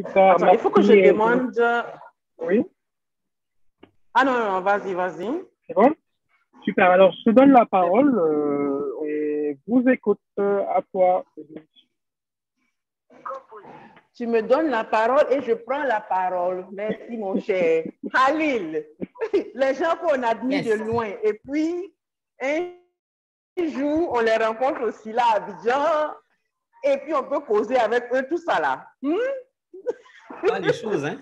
Attends, il faut que je demande. Oui. Ah non, non, vas-y. C'est bon? Super. Alors, je te donne la parole et vous écoute à toi. Tu me donnes la parole et je prends la parole. Merci, mon cher. Khalil, les gens qu'on admire de loin. Et puis, un jour, on les rencontre aussi là à Abidjan. Et puis, on peut causer avec eux tout ça là. Ah, les choses, hein?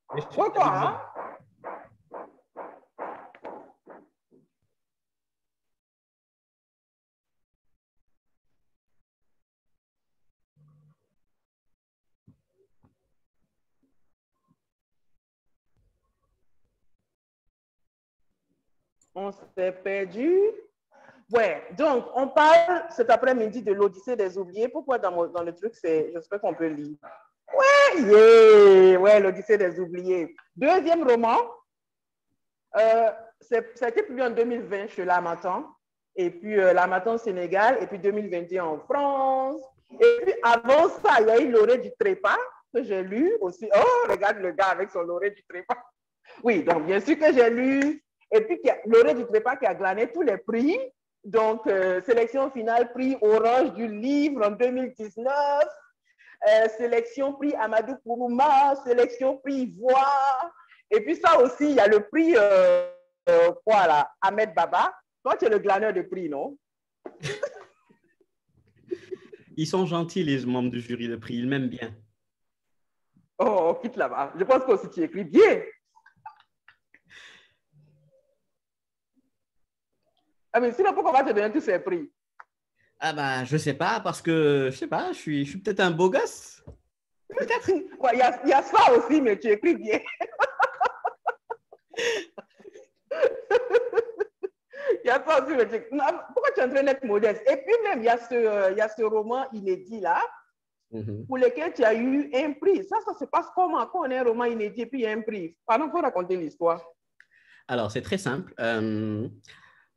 Pourquoi, hein? On s'est perdu. Ouais, donc on parle cet après-midi de l'Odyssée des oubliés. Pourquoi dans le truc, j'espère qu'on peut lire. Ouais, l'Odyssée des oubliés. Deuxième roman, ça a été publié en 2020 chez L'Harmattan, et puis L'Harmattan au Sénégal, et puis 2021 en France. Et puis avant ça, il y a eu L'Orée du Trépas, que j'ai lu aussi. Oh, regarde le gars avec son L'Orée du Trépas. Oui, donc bien sûr que j'ai lu. Et puis L'Orée du Trépas qui a glané tous les prix. Donc, sélection finale, prix Orange du livre en 2019. Sélection prix Amadou Kourouma, sélection prix Ivoire. Et puis ça aussi, il y a le prix, quoi là, Ahmed Baba. Toi, tu es le glaneur de prix, non? Ils sont gentils, les membres du jury de prix. Ils m'aiment bien. Oh, quitte là-bas. Je pense qu'aussi tu écris bien. Ah, mais sinon, pourquoi on va te donner tous ces prix? Ah bah, je sais pas, parce que, je sais pas, je suis peut-être un beau gosse. Peut-être. Ouais, y a ça aussi, mais tu écris bien. Il y a ça aussi, mais pourquoi tu es en train d'être modeste? Et puis même, il y a ce roman inédit là, pour lequel tu as eu un prix. Ça se passe comment? Quand on a un roman inédit et puis il y a un prix. Pardon, il faut raconter l'histoire. Alors, c'est très simple.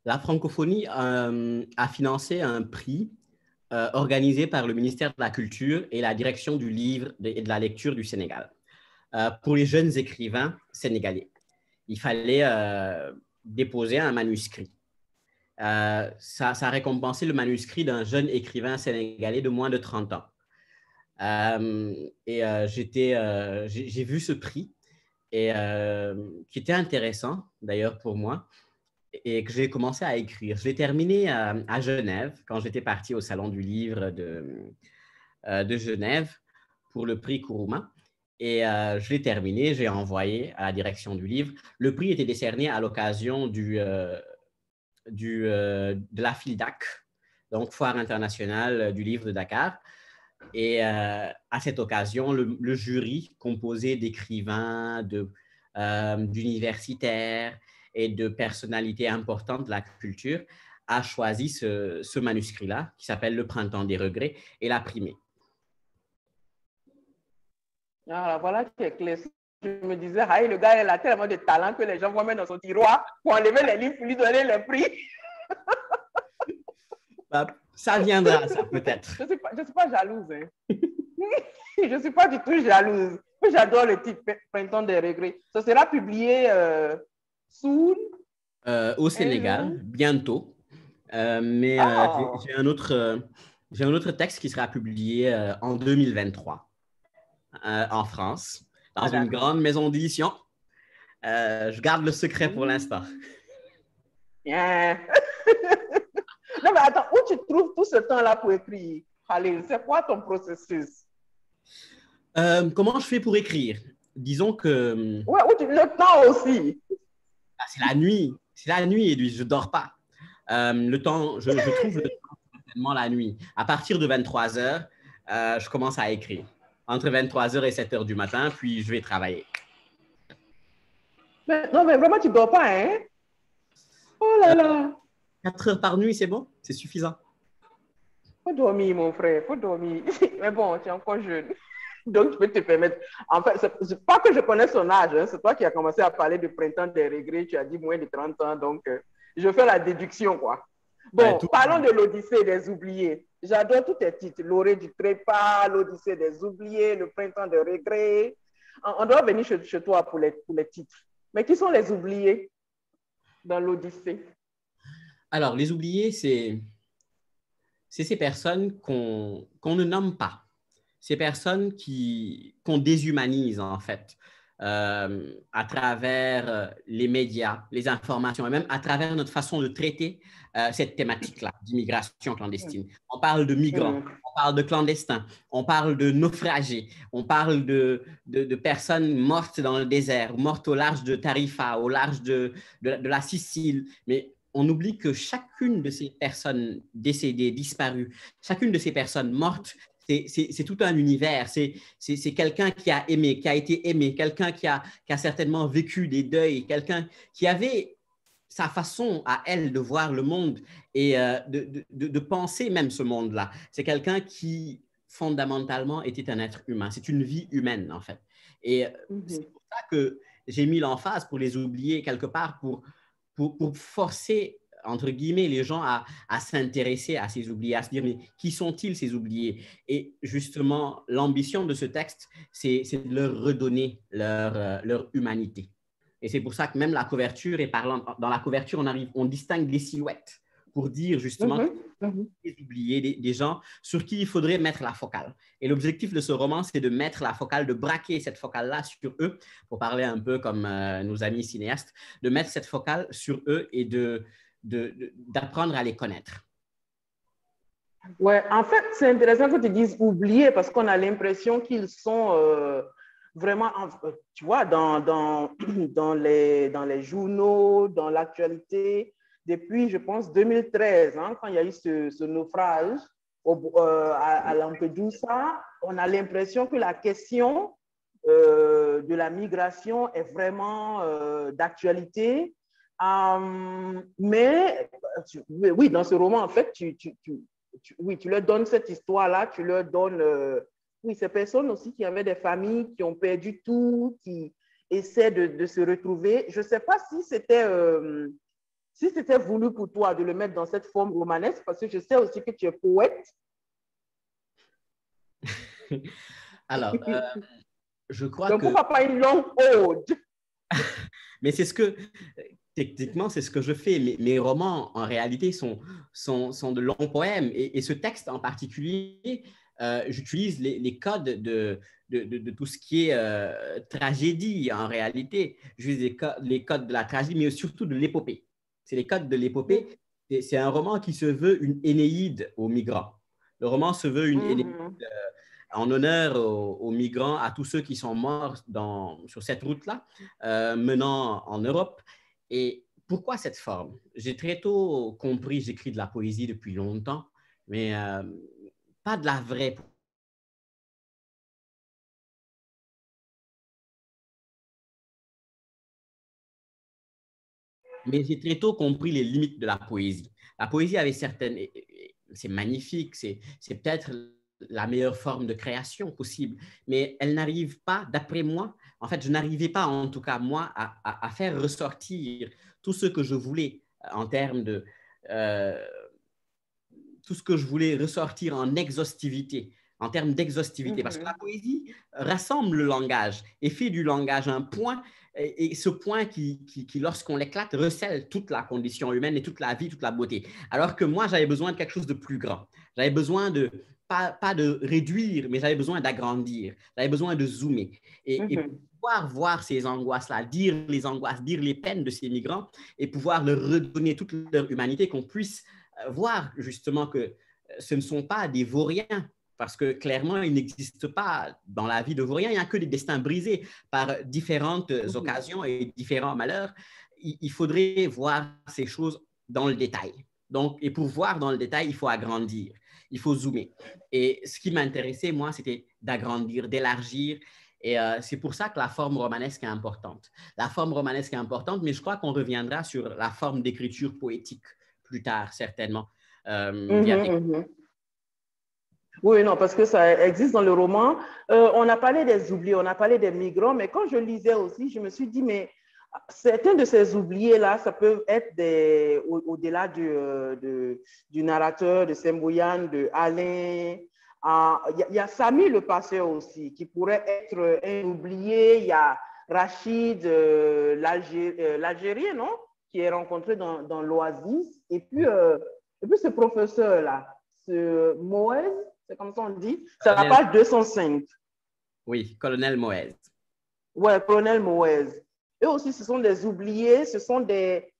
La francophonie a financé un prix organisé par le ministère de la Culture et la direction du livre et de la lecture du Sénégal pour les jeunes écrivains sénégalais. Il fallait déposer un manuscrit. Ça a récompensé le manuscrit d'un jeune écrivain sénégalais de moins de 30 ans. J'ai vu ce prix et qui était intéressant d'ailleurs pour moi et que j'ai commencé à écrire. Je l'ai terminé à Genève quand j'étais parti au Salon du Livre de Genève pour le prix Kourouma. Et je l'ai terminé, j'ai envoyé à la direction du livre. Le prix était décerné à l'occasion de la FILDAC, donc Foire internationale du livre de Dakar. Et à cette occasion, le jury, composé d'écrivains, d'universitaires et de personnalités importantes de la culture, a choisi ce manuscrit-là, qui s'appelle Le Printemps des regrets, et l'a primé. Ah, voilà qui est clair. Je me disais, ah, le gars, il a tellement de talent que les gens vont mettre dans son tiroir pour enlever les livres pour lui donner le prix. Bah, ça viendra, ça peut-être. Je ne suis pas jalouse. Hein. Je ne suis pas du tout jalouse. J'adore le titre Printemps des regrets. Ça sera publié au Sénégal, bientôt. Mais j'ai un autre texte qui sera publié en 2023 en France, dans une grande maison d'édition. Je garde le secret pour l'instant. Yeah. Non, mais attends, où tu trouves tout ce temps-là pour écrire, Khalil? C'est quoi ton processus? Comment je fais pour écrire? Disons que... Ouais, le temps aussi. Ah, c'est la nuit. C'est la nuit, Edwige, je ne dors pas. Le temps, je trouve le temps certainement la nuit. À partir de 23 heures, je commence à écrire. Entre 23 heures et 7 heures du matin, puis je vais travailler. Non, mais vraiment, tu ne dors pas, hein? Oh là là! 4 heures par nuit, c'est bon? C'est suffisant. Faut dormir, mon frère, faut dormir. Mais bon, tu es encore jeune. Donc, tu peux te permettre. En fait, c'est pas que je connais son âge, hein, c'est toi qui as commencé à parler du printemps des regrets. Tu as dit moins de 30 ans, donc je fais la déduction, quoi. Bon, parlons de l'Odyssée des oubliés. J'adore tous tes titres. L'Orée du trépas, l'Odyssée des oubliés, le printemps de regret. On doit venir chez toi pour les titres. Mais qui sont les oubliés dans l'Odyssée? Alors, les oubliés, c'est ces personnes qu'on ne nomme pas. Ces personnes qu'on déshumanise, en fait, à travers les médias, les informations, et même à travers notre façon de traiter cette thématique-là d'immigration clandestine. On parle de migrants, on parle de clandestins, on parle de naufragés, on parle de personnes mortes dans le désert, mortes au large de Tarifa, au large de la Sicile. Mais on oublie que chacune de ces personnes décédées, disparues, chacune de ces personnes mortes, c'est tout un univers. C'est quelqu'un qui a aimé, qui a été aimé, quelqu'un qui a certainement vécu des deuils, quelqu'un qui avait sa façon à elle de voir le monde et de penser même ce monde-là. C'est quelqu'un qui, fondamentalement, était un être humain. C'est une vie humaine, en fait. Et c'est pour ça que j'ai mis l'emphase pour les oublier quelque part, pour forcer, entre guillemets, les gens à s'intéresser à ces oubliés, à se dire, mais qui sont-ils ces oubliés? Et justement, l'ambition de ce texte, c'est de leur redonner leur humanité. Et c'est pour ça que même la couverture est parlante. Dans la couverture, on distingue des silhouettes pour dire justement les oubliés, des gens sur qui il faudrait mettre la focale. Et l'objectif de ce roman, c'est de mettre la focale, de braquer cette focale-là sur eux, pour parler un peu comme nos amis cinéastes, de mettre cette focale sur eux et d'apprendre à les connaître. Ouais, en fait, c'est intéressant que tu dises oubliés parce qu'on a l'impression qu'ils sont vraiment, tu vois, dans les journaux, dans l'actualité, depuis, je pense, 2013, hein, quand il y a eu ce naufrage à Lampedusa, on a l'impression que la question de la migration est vraiment d'actualité. Mais oui, dans ce roman, en fait, tu leur donnes cette histoire-là, tu leur donnes oui, ces personnes aussi qui avaient des familles, qui ont perdu tout, qui essaient de se retrouver. Je ne sais pas si c'était voulu pour toi de le mettre dans cette forme romanesque, parce que je sais aussi que tu es poète. Alors, je crois donc, que... pourquoi pas une longue ode? Mais c'est ce que... Techniquement, c'est ce que je fais. Mes romans, en réalité, sont de longs poèmes. Et ce texte en particulier, j'utilise les codes de tout ce qui est tragédie, en réalité. J'utilise les codes de la tragédie, mais surtout de l'épopée. C'est les codes de l'épopée. C'est un roman qui se veut une Énéide aux migrants. Le roman se veut une Énéide en honneur aux migrants, à tous ceux qui sont morts sur cette route-là, menant en Europe. Et pourquoi cette forme? J'ai très tôt compris, j'écris de la poésie depuis longtemps, mais pas de la vraie. Mais j'ai très tôt compris les limites de la poésie. La poésie avait certaines... C'est magnifique, c'est peut-être la meilleure forme de création possible, mais elle n'arrive pas, d'après moi, en fait, je n'arrivais pas, en tout cas, moi, à faire ressortir tout ce que je voulais en termes de... tout ce que je voulais ressortir en exhaustivité, en termes d'exhaustivité, parce que la poésie rassemble le langage et fait du langage un point, et ce point qui lorsqu'on l'éclate, recèle toute la condition humaine et toute la vie, toute la beauté. Alors que moi, j'avais besoin de quelque chose de plus grand. J'avais besoin de, pas de réduire, mais j'avais besoin d'agrandir. J'avais besoin de zoomer. Et pouvoir voir ces angoisses-là, dire les angoisses, dire les peines de ces migrants et pouvoir leur redonner toute leur humanité, qu'on puisse voir justement que ce ne sont pas des vauriens, parce que clairement, il n'existe pas dans la vie de vauriens, il n'y a que des destins brisés par différentes occasions et différents malheurs. Il faudrait voir ces choses dans le détail. Donc, et pour voir dans le détail, il faut agrandir, il faut zoomer. Et ce qui m'intéressait, moi, c'était d'agrandir, d'élargir. Et c'est pour ça que la forme romanesque est importante. La forme romanesque est importante, mais je crois qu'on reviendra sur la forme d'écriture poétique plus tard, certainement. Oui, non, parce que ça existe dans le roman. On a parlé des oubliés, on a parlé des migrants, mais quand je lisais aussi, je me suis dit, mais certains de ces oubliés-là, ça peut être au-delà du narrateur, de Semboyan, de Alain. Il y a Samy le passeur aussi, qui pourrait être un oublié. Il y a Rachid, l'Algérien, non? Qui est rencontré dans l'Oasis. Et puis ce professeur-là, ce Moïse, c'est comme ça on dit, c'est à la page 205. Oui, colonel Moïse. Ouais, colonel Moïse. Eux aussi, ce sont des oubliés, ce sont des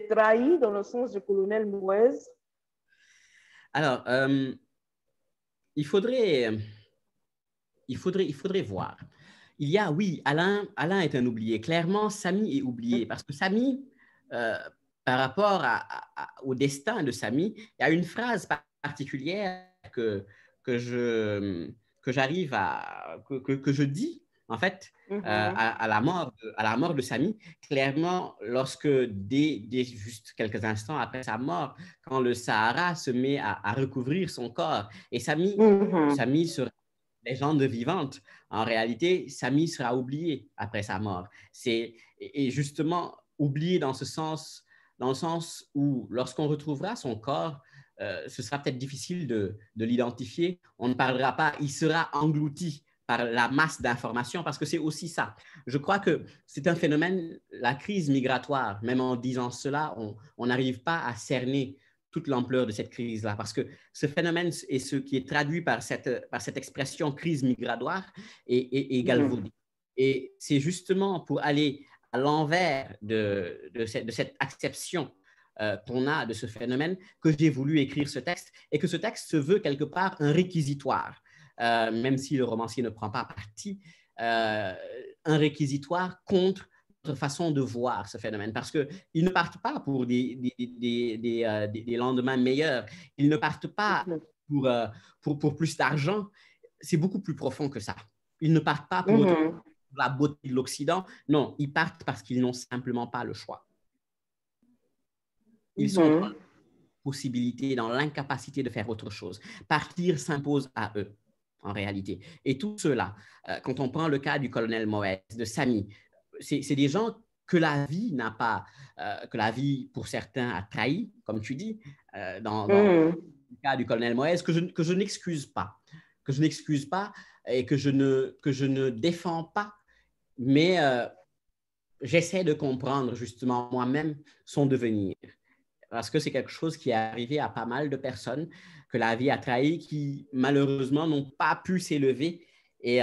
trahis dans le sens du colonel Moïse. Alors, il faudrait voir. Il y a, oui, Alain est un oublié. Clairement, Samy est oublié parce que Samy, par rapport au destin de Samy, il y a une phrase particulière que je dis, en fait, à la mort de Samy. Clairement, lorsque juste quelques instants après sa mort, quand le Sahara se met à recouvrir son corps, et Samy sera légende vivante. En réalité, Samy sera oublié après sa mort. Et justement, oublié dans le sens où, lorsqu'on retrouvera son corps, ce sera peut-être difficile de l'identifier. On ne parlera pas, il sera englouti par la masse d'informations, parce que c'est aussi ça. Je crois que c'est un phénomène, la crise migratoire, même en disant cela, on n'arrive pas à cerner toute l'ampleur de cette crise-là, parce que ce phénomène est ce qui est traduit par cette expression crise migratoire est galvaudé. Et c'est justement pour aller à l'envers de cette acception qu'on a de ce phénomène que j'ai voulu écrire ce texte, et que ce texte se veut quelque part un réquisitoire, même si le romancier ne prend pas parti, un réquisitoire contre notre façon de voir ce phénomène, parce qu'ils ne partent pas pour des lendemains meilleurs, ils ne partent pas pour plus d'argent, c'est beaucoup plus profond que ça. Ils ne partent pas pour la beauté de l'Occident, non, ils partent parce qu'ils n'ont simplement pas le choix. Ils sont dans l'impossibilité, dans l'incapacité de faire autre chose. Partir s'impose à eux, en réalité. Et tout cela, quand on prend le cas du colonel Moïse, de Samy, c'est des gens que la vie n'a pas, que la vie, pour certains, a trahi, comme tu dis, dans le cas du colonel Moïse, que je n'excuse pas, et que je ne défends pas, mais j'essaie de comprendre justement moi-même son devenir. Parce que c'est quelque chose qui est arrivé à pas mal de personnes que la vie a trahi, qui malheureusement n'ont pas pu s'élever et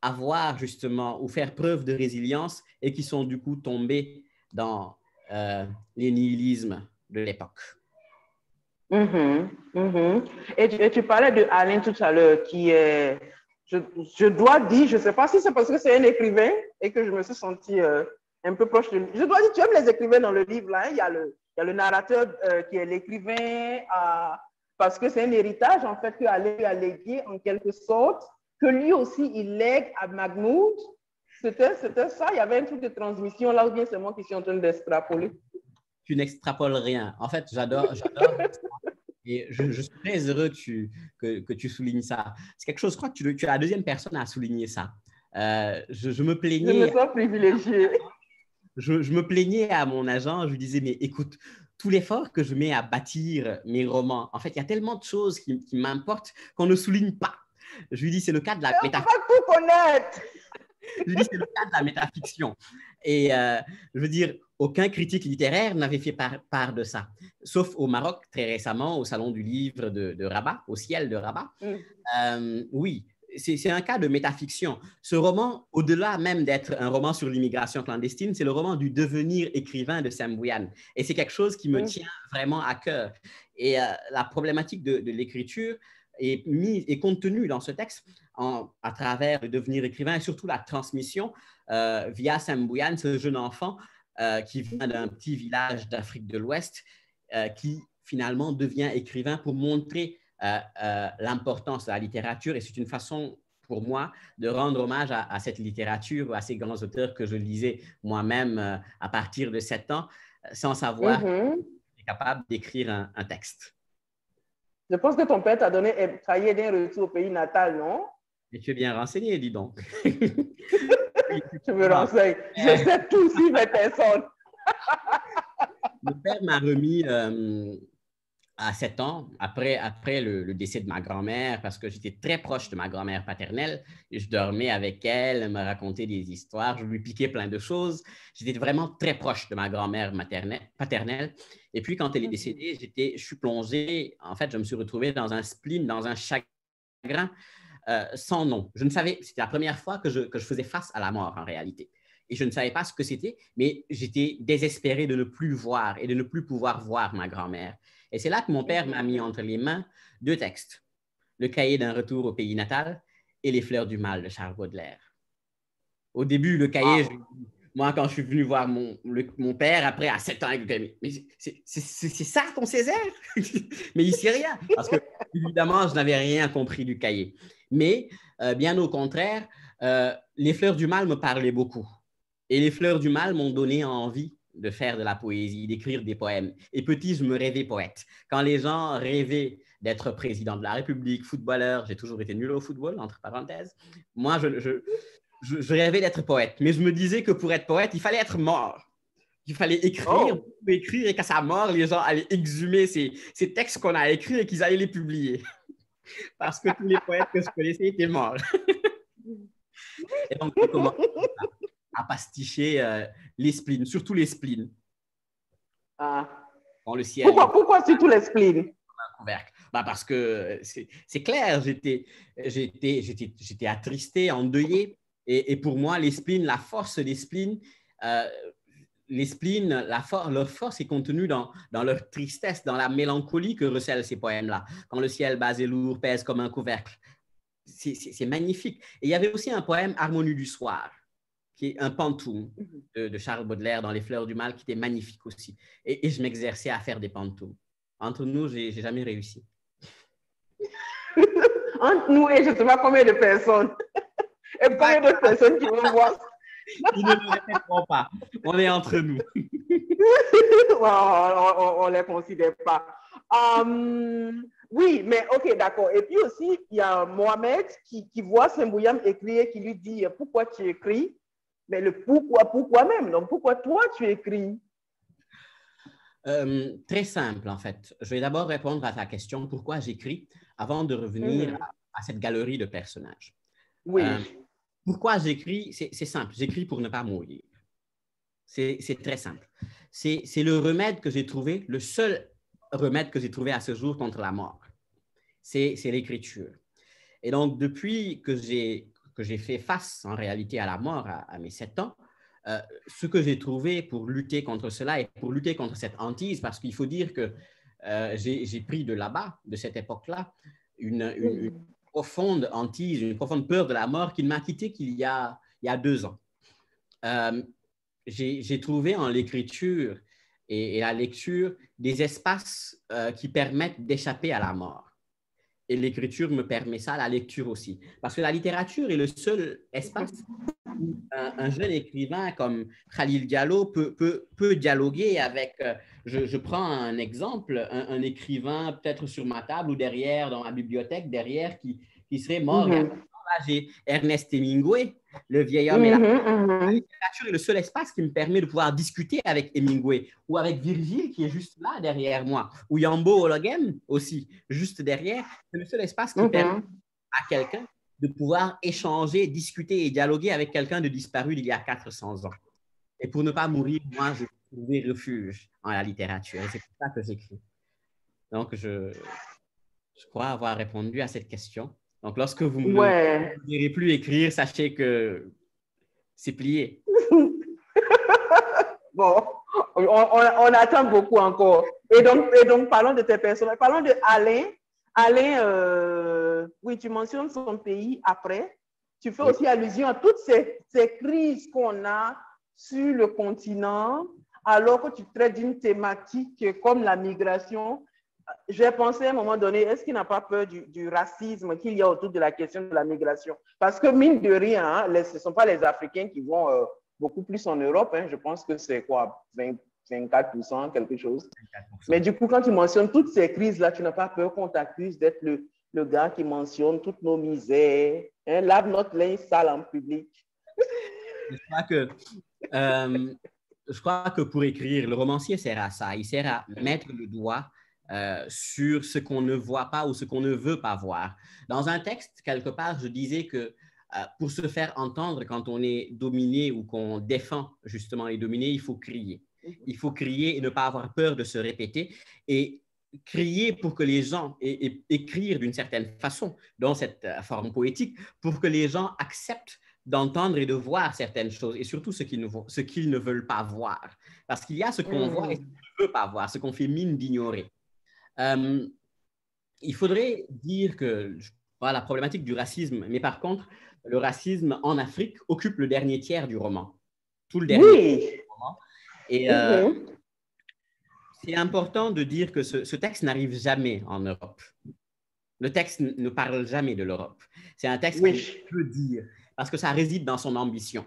avoir justement ou faire preuve de résilience, et qui sont du coup tombés dans les nihilismes de l'époque. Et tu parlais de Alain tout à l'heure, qui est, je dois dire, je ne sais pas si c'est parce que c'est un écrivain et que je me suis sentie un peu proche de lui. Je dois dire, tu aimes les écrivains dans le livre, là, hein? Il y a le narrateur qui est l'écrivain, parce que c'est un héritage en fait que Alain a légué en quelque sorte, que lui aussi il lègue à Mahmoud. C'était ça, il y avait un truc de transmission là, ou bien c'est moi qui suis en train d'extrapoler? Tu n'extrapoles rien. En fait, j'adore et je suis très heureux que tu soulignes ça. C'est quelque chose, je crois que tu es la deuxième personne à souligner ça. Je me plaignais. Je me sens privilégiée. Je me plaignais à mon agent, je lui disais, mais écoute, tout l'effort que je mets à bâtir mes romans, en fait, il y a tellement de choses qui m'importent qu'on ne souligne pas. Je lui dis, c'est le cas de la métafiction. On va tout connaître. Je lui dis, c'est le cas de la métafiction. Et je veux dire, aucun critique littéraire n'avait fait part de ça, sauf au Maroc, très récemment, au Salon du Livre de Rabat, au Ciel de Rabat. Oui, c'est un cas de métafiction. Ce roman, au-delà même d'être un roman sur l'immigration clandestine, c'est le roman du devenir écrivain de Semboyan. Et c'est quelque chose qui me tient vraiment à cœur. Et la problématique de l'écriture est contenue dans ce texte à travers le devenir écrivain, et surtout la transmission via Semboyan, ce jeune enfant qui vient d'un petit village d'Afrique de l'Ouest, qui finalement devient écrivain pour montrer l'importance de la littérature. Et c'est une façon pour moi de rendre hommage à cette littérature, à ces grands auteurs que je lisais moi-même à partir de 7 ans, sans savoir que j'étais capable d'écrire un texte. Je pense que ton père t'a trahi d'un retour au pays natal, non? Et tu es bien renseigné, dis donc. Je me renseigne. Je sais tout sur mes personnes. Mon père m'a remis à 7 ans, après le décès de ma grand-mère, parce que j'étais très proche de ma grand-mère paternelle. Et je dormais avec elle, elle me racontait des histoires, je lui piquais plein de choses. J'étais vraiment très proche de ma grand-mère paternelle. Et puis, quand elle est décédée, je suis plongé, en fait, je me suis retrouvé dans un spleen, dans un chagrin sans nom. Je ne savais, c'était la première fois que je faisais face à la mort, en réalité. Et je ne savais pas ce que c'était, mais j'étais désespéré de ne plus voir et de ne plus pouvoir voir ma grand-mère. Et c'est là que mon père m'a mis entre les mains 2 textes, Le cahier d'un retour au pays natal et Les fleurs du mal de Charles Baudelaire. Au début, le cahier, moi, quand je suis venu voir mon père, après, à 7 ans, il me dit, mais c'est ça ton Césaire? Mais il ne sait rien, parce que, évidemment, je n'avais rien compris du cahier. Mais, bien au contraire, Les fleurs du mal me parlaient beaucoup. Et Les fleurs du mal m'ont donné envie de faire de la poésie, d'écrire des poèmes. Et petit, je me rêvais poète. Quand les gens rêvaient d'être président de la République, footballeur, j'ai toujours été nul au football, entre parenthèses, moi, je rêvais d'être poète. Mais je me disais que pour être poète, il fallait être mort. Il fallait écrire, et qu'à sa mort, les gens allaient exhumer ces textes qu'on a écrits et qu'ils allaient les publier. Parce que tous les poètes que je connaissais étaient morts. Et donc, j'ai commencé à pasticher les spleens, surtout les spleens. Dans le ciel. Pourquoi surtout les spleens? Parce que c'est clair, j'étais attristé, endeuillé. Et pour moi, les spleens, la force des spleens, les spleens, leur force est contenue dans leur tristesse, dans la mélancolie que recèlent ces poèmes-là. Quand le ciel bas et lourd pèse comme un couvercle. C'est magnifique. Et il y avait aussi un poème, Harmonie du soir, qui est un pantoum de Charles Baudelaire dans Les fleurs du mal, qui était magnifique aussi. Et je m'exerçais à faire des pantoumes. Entre nous, je n'ai jamais réussi. Entre nous et je ne sais pas combien de personnes. Et combien de personnes qui vont voir? Ils ne le répéteront pas. On est entre nous. On ne les considère pas. Oui, mais ok, d'accord. Et puis aussi, il y a Mohamed qui voit Saint-Bouillam écrire et qui lui dit « Pourquoi tu écris ?» Mais le pourquoi même. Donc, pourquoi toi, tu écris? Très simple, en fait. Je vais d'abord répondre à ta question « Pourquoi j'écris ?» avant de revenir à cette galerie de personnages. Oui. Pourquoi j'écris? C'est simple. J'écris pour ne pas mourir. C'est très simple. C'est le remède que j'ai trouvé, le seul remède que j'ai trouvé à ce jour contre la mort. C'est l'écriture. Et donc, depuis que j'ai fait face en réalité à la mort à mes 7 ans, ce que j'ai trouvé pour lutter contre cela et pour lutter contre cette hantise, parce qu'il faut dire que j'ai pris de là-bas, de cette époque-là, une profonde hantise, une profonde peur de la mort qui ne m'a quitté qu'il y a 2 ans. J'ai trouvé en l'écriture et la lecture des espaces qui permettent d'échapper à la mort. Et l'écriture me permet ça, la lecture aussi. Parce que la littérature est le seul espace où un jeune écrivain comme Khalil Diallo peut dialoguer avec, je prends un exemple, un écrivain peut-être sur ma table ou derrière, dans ma bibliothèque, derrière, qui serait mort. Là, j'ai Ernest Hemingway, le vieil homme et la littérature est le seul espace qui me permet de pouvoir discuter avec Hemingway ou avec Virgile qui est juste là derrière moi, ou Yambo Ologem aussi, juste derrière. C'est le seul espace qui permet à quelqu'un de pouvoir échanger, discuter et dialoguer avec quelqu'un de disparu d'il y a 400 ans. Et pour ne pas mourir, moi, je trouve refuge en la littérature. Et c'est pour ça que j'écris. Donc, je crois avoir répondu à cette question. Donc, lorsque vous ne me direz plus écrire, sachez que c'est plié. Bon, on attend beaucoup encore. Et donc, parlons de tes personnages. Parlons de Alain. Alain, oui, tu mentionnes son pays après. Tu fais aussi allusion à toutes ces crises qu'on a sur le continent, alors que tu traites d'une thématique comme la migration. J'ai pensé à un moment donné, est-ce qu'il n'a pas peur du racisme qu'il y a autour de la question de la migration? Parce que mine de rien, hein, ce ne sont pas les Africains qui vont beaucoup plus en Europe. Hein, je pense que c'est quoi, 24%, quelque chose. 24%. Mais du coup, quand tu mentionnes toutes ces crises-là, tu n'as pas peur qu'on t'accuse d'être le gars qui mentionne toutes nos misères, hein, lave notre linge sale en public. euh, je crois que pour écrire, le romancier sert à ça. Il sert à mettre le doigt sur ce qu'on ne voit pas ou ce qu'on ne veut pas voir. Dans un texte, quelque part, je disais que pour se faire entendre quand on est dominé ou qu'on défend justement les dominés, il faut crier. Il faut crier et ne pas avoir peur de se répéter et crier pour que les gens, et écrire d'une certaine façon, dans cette forme poétique, pour que les gens acceptent d'entendre et de voir certaines choses, et surtout ce qu'ils ne veulent pas voir. Parce qu'il y a ce qu'on voit et ce qu'on ne veut pas voir, ce qu'on fait mine d'ignorer. Il faudrait dire que voilà, la problématique du racisme, mais par contre, le racisme en Afrique occupe le dernier tiers du roman. Tout le dernier tiers du roman. Et c'est important de dire que ce texte n'arrive jamais en Europe. Le texte ne parle jamais de l'Europe. C'est un texte qui peut dire, parce que ça réside dans son ambition.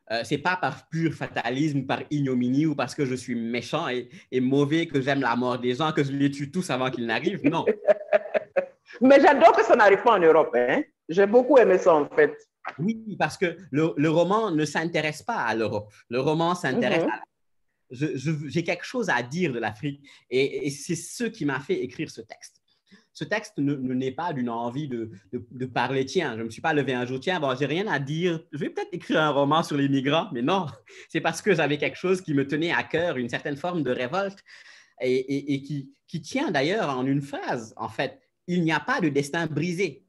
Ce n'est pas par pur fatalisme, par ignominie ou parce que je suis méchant et mauvais, que j'aime la mort des gens, que je les tue tous avant qu'ils n'arrivent. Non. Mais j'adore que ça n'arrive pas en Europe. Hein? J'ai beaucoup aimé ça, en fait. Oui, parce que le roman ne s'intéresse pas à l'Europe. Le roman s'intéresse à j'ai quelque chose à dire de l'Afrique et c'est ce qui m'a fait écrire ce texte. Ce texte ne n'est pas d'une envie de parler, tiens, je ne me suis pas levé un jour, tiens, bon, j'ai rien à dire, je vais peut-être écrire un roman sur les migrants, mais non, c'est parce que j'avais quelque chose qui me tenait à cœur, une certaine forme de révolte et qui tient d'ailleurs en une phrase, en fait, il n'y a pas de destin brisé,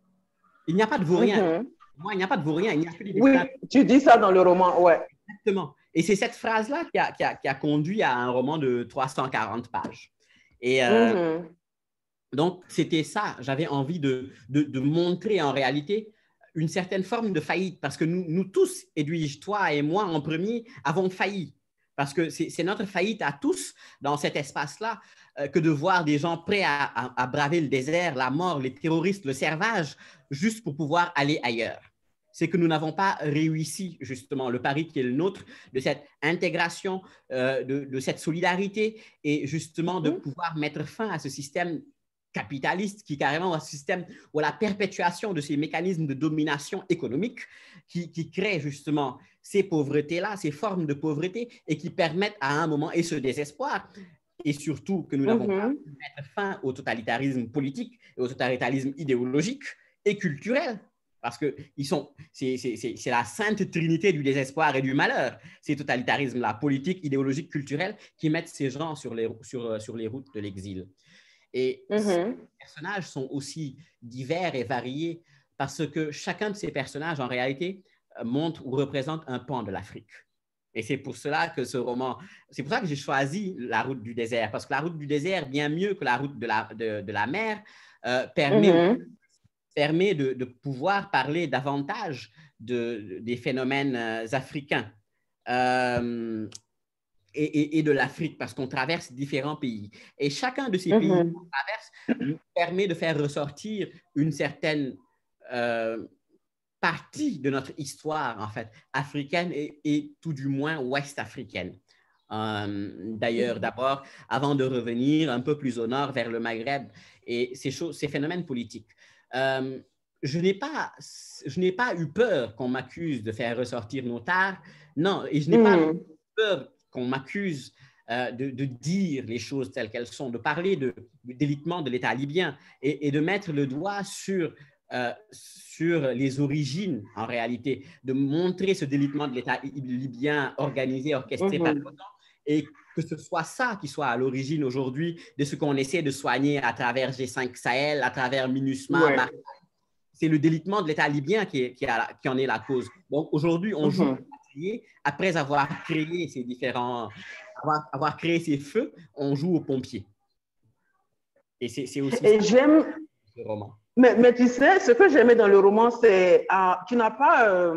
il n'y a pas de vaurien. Moi, il n'y a pas de vaurien, il n'y a que des destins. Oui, tu dis ça dans le roman, ouais. Exactement. Et c'est cette phrase-là qui a conduit à un roman de 340 pages. Et donc, c'était ça. J'avais envie de montrer en réalité une certaine forme de faillite parce que nous tous, Edwige, toi et moi en premier, avons failli. Parce que c'est notre faillite à tous dans cet espace-là que de voir des gens prêts à braver le désert, la mort, les terroristes, le servage, juste pour pouvoir aller ailleurs. C'est que nous n'avons pas réussi justement le pari qui est le nôtre de cette intégration, de cette solidarité et justement de pouvoir mettre fin à ce système capitaliste qui carrément un système ou la perpétuation de ces mécanismes de domination économique qui créent justement ces pauvretés-là, ces formes de pauvreté et qui permettent à un moment et ce désespoir et surtout que nous n'avons pas pu mettre fin au totalitarisme politique et au totalitarisme idéologique et culturel. Parce que c'est la sainte trinité du désespoir et du malheur, ces totalitarismes-là, politique, idéologique, culturel, qui mettent ces gens sur les routes de l'exil. Et ces personnages sont aussi divers et variés parce que chacun de ces personnages, en réalité, montre ou représente un pan de l'Afrique. Et c'est pour cela que ce roman, c'est pour ça que j'ai choisi La route du désert, parce que La route du désert, bien mieux que La route de la mer, permet de pouvoir parler davantage des phénomènes africains et de l'Afrique, parce qu'on traverse différents pays. Et chacun de ces pays qu'on traverse nous permet de faire ressortir une certaine partie de notre histoire, en fait, africaine et tout du moins ouest-africaine. D'ailleurs, d'abord, avant de revenir un peu plus au nord, vers le Maghreb et ces phénomènes politiques. Je n'ai pas eu peur qu'on m'accuse de faire ressortir nos tares. Non, et je n'ai pas eu peur qu'on m'accuse de dire les choses telles qu'elles sont, de parler du délitement de l'État libyen et de mettre le doigt sur les origines, en réalité, de montrer ce délitement de l'État libyen organisé, orchestré par l'OTAN, et que ce soit ça qui soit à l'origine aujourd'hui de ce qu'on essaie de soigner à travers G5 Sahel, à travers MINUSMA. C'est le délitement de l'État libyen qui en est la cause. Donc aujourd'hui, on joue après avoir créé ces différents, avoir créé ces feux, on joue aux pompiers. Et c'est aussi et j'aime ce roman. Mais tu sais, ce que j'aimais dans le roman, c'est tu n'as pas...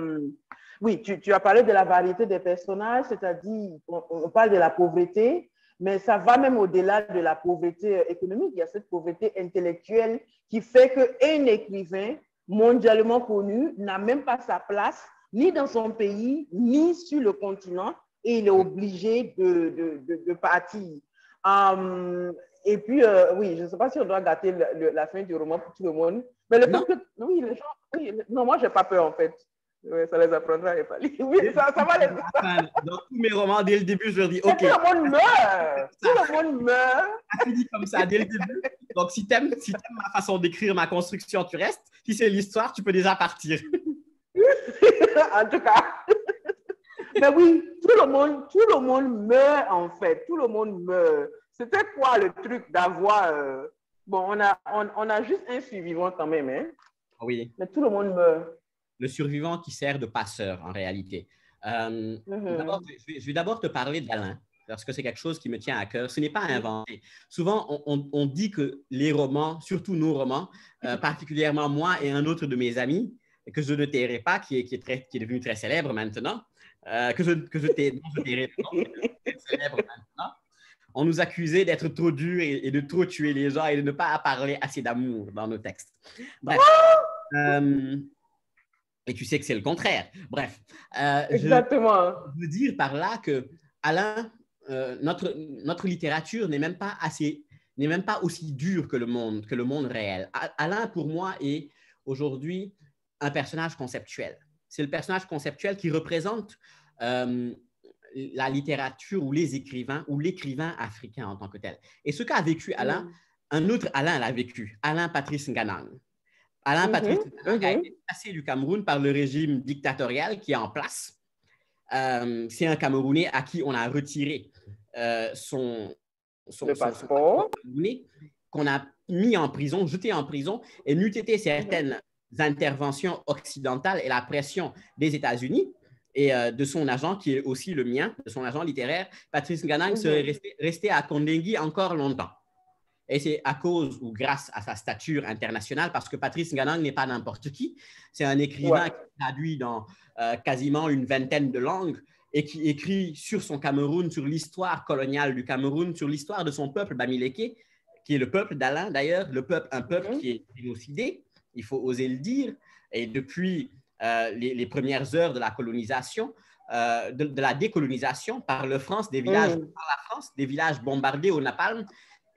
oui, tu as parlé de la variété des personnages, c'est-à-dire on parle de la pauvreté, mais ça va même au-delà de la pauvreté économique. Il y a cette pauvreté intellectuelle qui fait qu'un écrivain mondialement connu n'a même pas sa place ni dans son pays, ni sur le continent, et il est obligé de partir. Et puis, oui, je ne sais pas si on doit gâter la fin du roman pour tout le monde, mais le fait que, oui, les gens, oui, non, moi, je n'ai pas peur, en fait. Oui, ça les apprendra à les lire. Oui, ça va les... Dans tous mes romans, dès le début, je leur dis, Et OK. tout le monde meurt. Tout le monde meurt. Ça finit comme ça dès le début. Donc, si tu aimes ma façon d'écrire, ma construction, tu restes. Si c'est l'histoire, tu peux déjà partir. En tout cas. Mais oui, tout le monde meurt en fait. Tout le monde meurt. C'était quoi le truc d'avoir... Bon, on a juste un survivant quand même, hein? Oui. Mais tout le monde meurt. Le survivant qui sert de passeur, en réalité. Je vais d'abord te parler d'Alain, parce que c'est quelque chose qui me tient à cœur. Ce n'est pas inventé. Souvent, on dit que les romans, surtout nos romans, particulièrement moi et un autre de mes amis, que je ne tairai pas, qui est devenu très célèbre maintenant, que je tairai pas, très célèbre maintenant, on nous accusait d'être trop durs et de trop tuer les gens et de ne pas parler assez d'amour dans nos textes. Bref. Et tu sais que c'est le contraire. Bref. Exactement. Je veux dire par là que, Alain, notre littérature n'est même pas aussi dure que le monde réel. Alain, pour moi, est aujourd'hui un personnage conceptuel. C'est le personnage conceptuel qui représente la littérature ou les écrivains ou l'écrivain africain en tant que tel. Et ce qu'a vécu Alain, un autre Alain l'a vécu, Alain Patrice Nganang. Alain Patrice Nganang a été chassé du Cameroun par le régime dictatorial qui est en place. C'est un Camerounais à qui on a retiré son passeport, qu'on a mis en prison, jeté en prison, et n'eût été certaines interventions occidentales et la pression des États-Unis et de son agent, qui est aussi le mien, de son agent littéraire, Patrice Nganang serait resté à Kondengui encore longtemps. Et c'est à cause ou grâce à sa stature internationale, parce que Patrice Nganang n'est pas n'importe qui. C'est un écrivain qui traduit dans quasiment une vingtaine de langues et qui écrit sur son Cameroun, sur l'histoire coloniale du Cameroun, sur l'histoire de son peuple Bamileke, qui est le peuple d'Alain d'ailleurs, un peuple qui est génocidé, il faut oser le dire. Et depuis les premières heures de la colonisation, de la décolonisation par la France, des villages bombardés au napalm,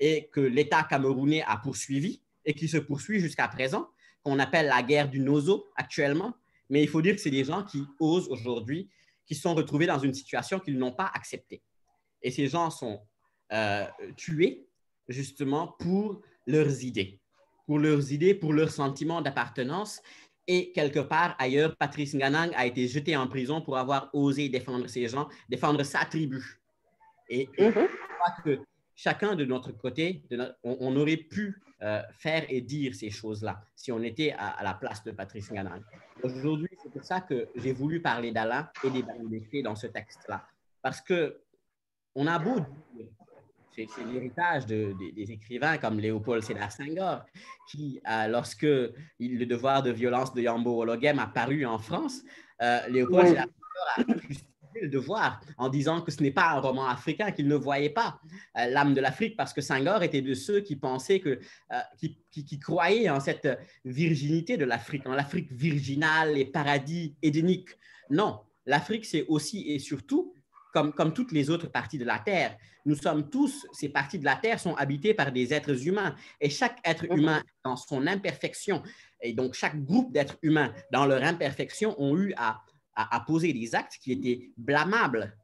et que l'État camerounais a poursuivi et qui se poursuit jusqu'à présent, qu'on appelle la guerre du Nozo actuellement. Mais il faut dire que c'est des gens qui osent aujourd'hui, qui se sont retrouvés dans une situation qu'ils n'ont pas acceptée. Et ces gens sont tués justement pour leurs idées, pour leurs sentiments d'appartenance. Et quelque part ailleurs, Patrice Nganang a été jeté en prison pour avoir osé défendre ces gens, défendre sa tribu. Et je crois que chacun de notre côté, on aurait pu faire et dire ces choses-là si on était à la place de Patrice Nganang. Aujourd'hui, c'est pour ça que j'ai voulu parler d'Alain et des Bamileke dans ce texte-là. Parce qu'on a beau dire, c'est l'héritage des écrivains comme Léopold Sédar Senghor, qui, lorsque Le devoir de violence de Yambo Ologem a paru en France, Léopold Sédar Senghor a le devoir en disant que ce n'est pas un roman africain, qu'il ne voyait pas l'âme de l'Afrique, parce que Senghor était de ceux qui pensaient qui croyaient en cette virginité de l'Afrique, en l'Afrique virginale et paradis édénique. Non, l'Afrique, c'est aussi et surtout, comme toutes les autres parties de la Terre, nous sommes tous, ces parties de la Terre sont habitées par des êtres humains, et chaque être humain dans son imperfection, et donc chaque groupe d'êtres humains dans leur imperfection ont eu à poser des actes qui étaient blâmables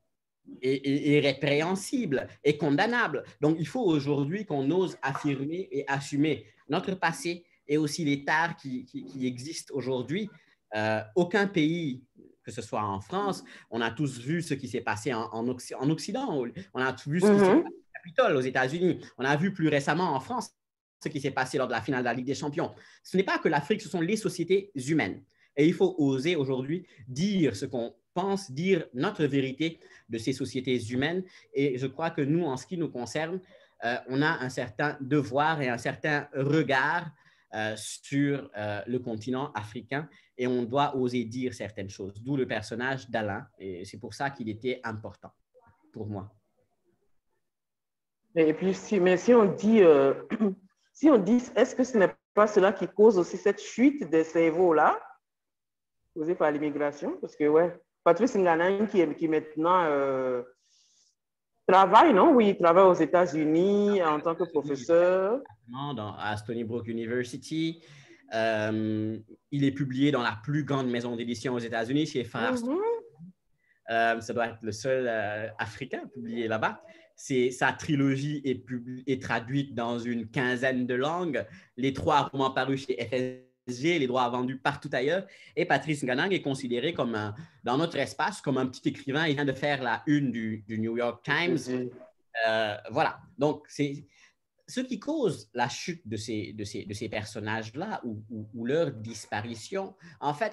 et répréhensibles et condamnables. Donc, il faut aujourd'hui qu'on ose affirmer et assumer notre passé et aussi les tares qui existent aujourd'hui. Aucun pays, que ce soit en France, on a tous vu ce qui s'est passé en Occident. On a tous vu ce qui s'est passé au Capitole, aux États-Unis. On a vu plus récemment en France ce qui s'est passé lors de la finale de la Ligue des Champions. Ce n'est pas que l'Afrique, ce sont les sociétés humaines. Et il faut oser aujourd'hui dire ce qu'on pense, dire notre vérité de ces sociétés humaines. Et je crois que nous, en ce qui nous concerne, on a un certain devoir et un certain regard sur le continent africain et on doit oser dire certaines choses, d'où le personnage d'Alain. Et c'est pour ça qu'il était important pour moi. Et puis, si on dit, est-ce que ce n'est pas cela qui cause aussi cette chute des cerveaux-là causée par l'immigration? Parce que, Patrice Nganang qui maintenant travaille, non? Oui, il travaille aux États-Unis en tant que professeur. À Stony Brook University. Il est publié dans la plus grande maison d'édition aux États-Unis, chez Farrar. Ça doit être le seul africain publié là-bas. Sa trilogie est traduite dans une quinzaine de langues. Les 3 romans parus chez FSG, les droits vendus partout ailleurs. Et Patrice Nganang est considéré comme dans notre espace comme un petit écrivain. Il vient de faire la une du New York Times. Voilà. Donc, c'est ce qui cause la chute de ces personnages-là ou leur disparition. En fait,